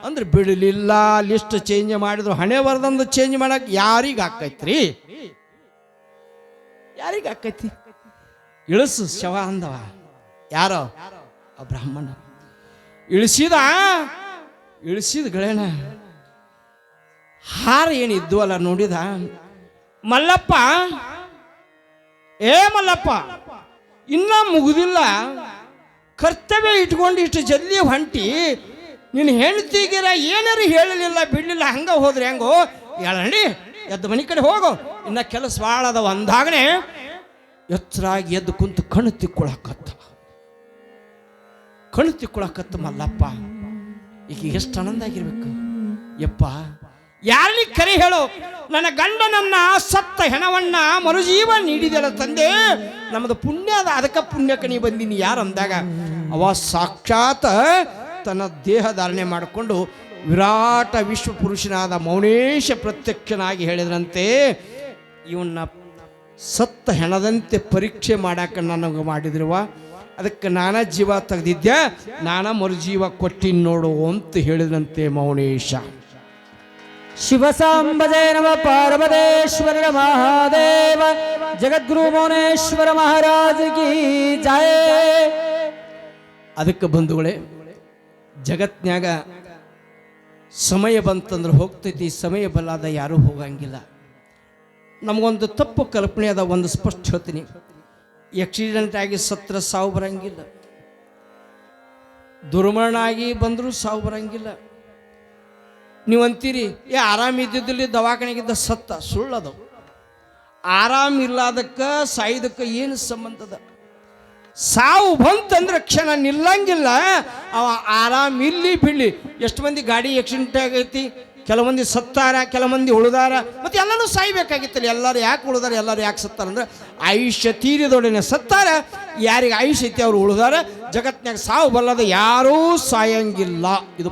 Speaker 1: ಅಂದ್ರೆ ಬಿಡಲಿಲ್ಲ. ಲಿಸ್ಟ್ ಚೇಂಜ್ ಮಾಡಿದ್ರು, ಹಣೆ ಬರ್ದಂದು ಚೇಂಜ್ ಮಾಡಕ್ ಯಾರಿಗೆ ಆಕೈತ್ರಿ? ಯಾರಿಗೆ ಆಕೈತಿ? ಇಳಿಸು ಶವ ಅಂದವ. ಯಾರೋ ಆ ಬ್ರಾಹ್ಮಣ ಇಳಿಸಿದ ಗಳೇನ ಹಾರ ಏನಿದ್ದು ಅಲ್ಲ ನೋಡಿದ. ಮಲ್ಲಪ್ಪ, ಏ ಮಲ್ಲಪ್ಪ, ಇನ್ನ ಮುಗುದಿಲ್ಲ, ಕರ್ತವ್ಯ ಇಟ್ಕೊಂಡು ಇಷ್ಟು ಜಲ್ದಿ ಹೊಂಟಿ, ನೀನು ಹೆಣ್ತಿಗಿರ ಏನಾರು ಹೇಳಲಿಲ್ಲ ಬಿಡಲಿಲ್ಲ, ಹಂಗ ಹೋದ್ರೆ ಹೆಂಗೋ? ಹೇಳಿ ಎದ್ದು ಮನೆ ಕಡೆ ಹೋಗು, ಇನ್ನ ಕೆಲಸ ಭಾಳ ಅದ ಅಂದಾಗನೇ ಎಚ್ಚರಾಗಿ ಎದ್ದು ಕುಂತು ಕಣ್ಣು ತಿಕ್ಕೊಳಕತ್ತ ಮಲ್ಲಪ್ಪ. ಈಗ ಎಷ್ಟು ಆನಂದ ಆಗಿರ್ಬೇಕು ಯಪ್ಪ. ಯಾರಲ್ಲಿ ಕರೆ ಹೇಳು, ನನ್ನ ಗಂಡನನ್ನ ಸತ್ತ ಹೆಣವನ್ನ ಮರುಜೀವ ನೀಡಿದೆಲ್ಲ ತಂದೆ, ನಮ್ಮದು ಪುಣ್ಯ ಅದ, ಅದಕ್ಕೆ ಪುಣ್ಯಕ್ಕೆ ನೀ ಬಂದೀನಿ ಯಾರು ಅಂದಾಗ ಅವ ಸಾಕ್ಷಾತ್ ತನ್ನ ದೇಹ ಧಾರಣೆ ಮಾಡಿಕೊಂಡು ವಿರಾಟ ವಿಶ್ವ ಪುರುಷನಾದ ಮೌನೇಶ ಪ್ರತ್ಯಕ್ಷನಾಗಿ ಹೇಳಿದ್ರಂತೆ, ಇವನ್ನ ಸತ್ತ ಹೆಣದಂತೆ ಪರೀಕ್ಷೆ ಮಾಡಾಕ ನನಗೆ ಮಾಡಿದ್ರವ, ಅದಕ್ಕೆ ನಾನಾ ಜೀವ ತೆಗೆದಿದ್ದೆ, ನಾನಾ ಮರುಜೀವ ಕೊಟ್ಟಿನಿ ನೋಡು ಅಂತ ಹೇಳಿದ್ರಂತೆ ಮೌನೇಶ.
Speaker 2: ಶಿವಸಾಂಬಜಯ ನಮ ಪಾರ್ವತೇಶ್ವರ ಮಹಾದೇವ, ಜಗದ್ಗುರು ಮೌನೇಶ್ವರ ಮಹಾರಾಜ ಕಿ ಜಯ.
Speaker 1: ಅದಕ್ಕೆ ಬಂಧುಗಳೇ, ಜಗತ್ನ್ಯಾಗ ಸಮಯ ಬಂತಂದ್ರೆ ಹೋಗ್ತೈತಿ, ಸಮಯ ಬಲ್ಲಾದ ಯಾರೂ ಹೋಗಂಗಿಲ್ಲ. ನಮಗೊಂದು ತಪ್ಪು ಕಲ್ಪನೆ ಅದ, ಒಂದು ಸ್ಪಷ್ಟ ಹೇಳ್ತೀನಿ, ಆಕ್ಸಿಡೆಂಟ್ ಆಗಿ ಸತ್ರ ಸಾವು ಬರಂಗಿಲ್ಲ, ದುರ್ಮರಣ ಆಗಿ ಬಂದರೂ ಸಾವು ಬರಂಗಿಲ್ಲ. ನೀವು ಅಂತೀರಿ, ಆರಾಮಿದ್ದಿದ್ದಲ್ಲಿ ದವಾಖಾನೆಗಿದ್ದ ಸತ್ತ, ಸುಳ್ಳದು. ಆರಾಮಿಲ್ಲದಕ್ಕೆ ಸಾಯ್ದಕ್ಕೆ ಏನು ಸಂಬಂಧದ? ಸಾವು ಬಂತಂದ್ರೆ ಕ್ಷಣ ನಿಲ್ಲಂಗಿಲ್ಲ. ಅವ ಆರಾಮ್ ಇಲ್ಲಿ ಬಿಡ್ಲಿ. ಎಷ್ಟು ಮಂದಿ ಗಾಡಿ ಆಕ್ಸಿಡೆಂಟ್ ಆಗೈತಿ, ಕೆಲವು ಮಂದಿ ಸತ್ತಾರ, ಕೆಲವು ಮಂದಿ ಉಳಿದಾರ, ಮತ್ತೆ ಎಲ್ಲರೂ ಸಾಯ್ಬೇಕಾಗಿತ್ತಲ್ಲ. ಎಲ್ಲರೂ ಯಾಕೆ ಉಳಿದಾರ, ಎಲ್ಲರೂ ಯಾಕೆ ಸತ್ತಾರ ಅಂದ್ರೆ ಆಯುಷ್ಯ ತೀರಿದೊಡನೆ ಸತ್ತಾರ. ಯಾರಿಗೆ ಆಯುಷ್ಯ ಐತಿ ಅವ್ರು ಉಳಿದಾರ. ಜಗತ್ನಾಗ ಸಾವು ಬಲ್ಲದ ಯಾರೂ ಸಾಯಂಗಿಲ್ಲ. ಇದು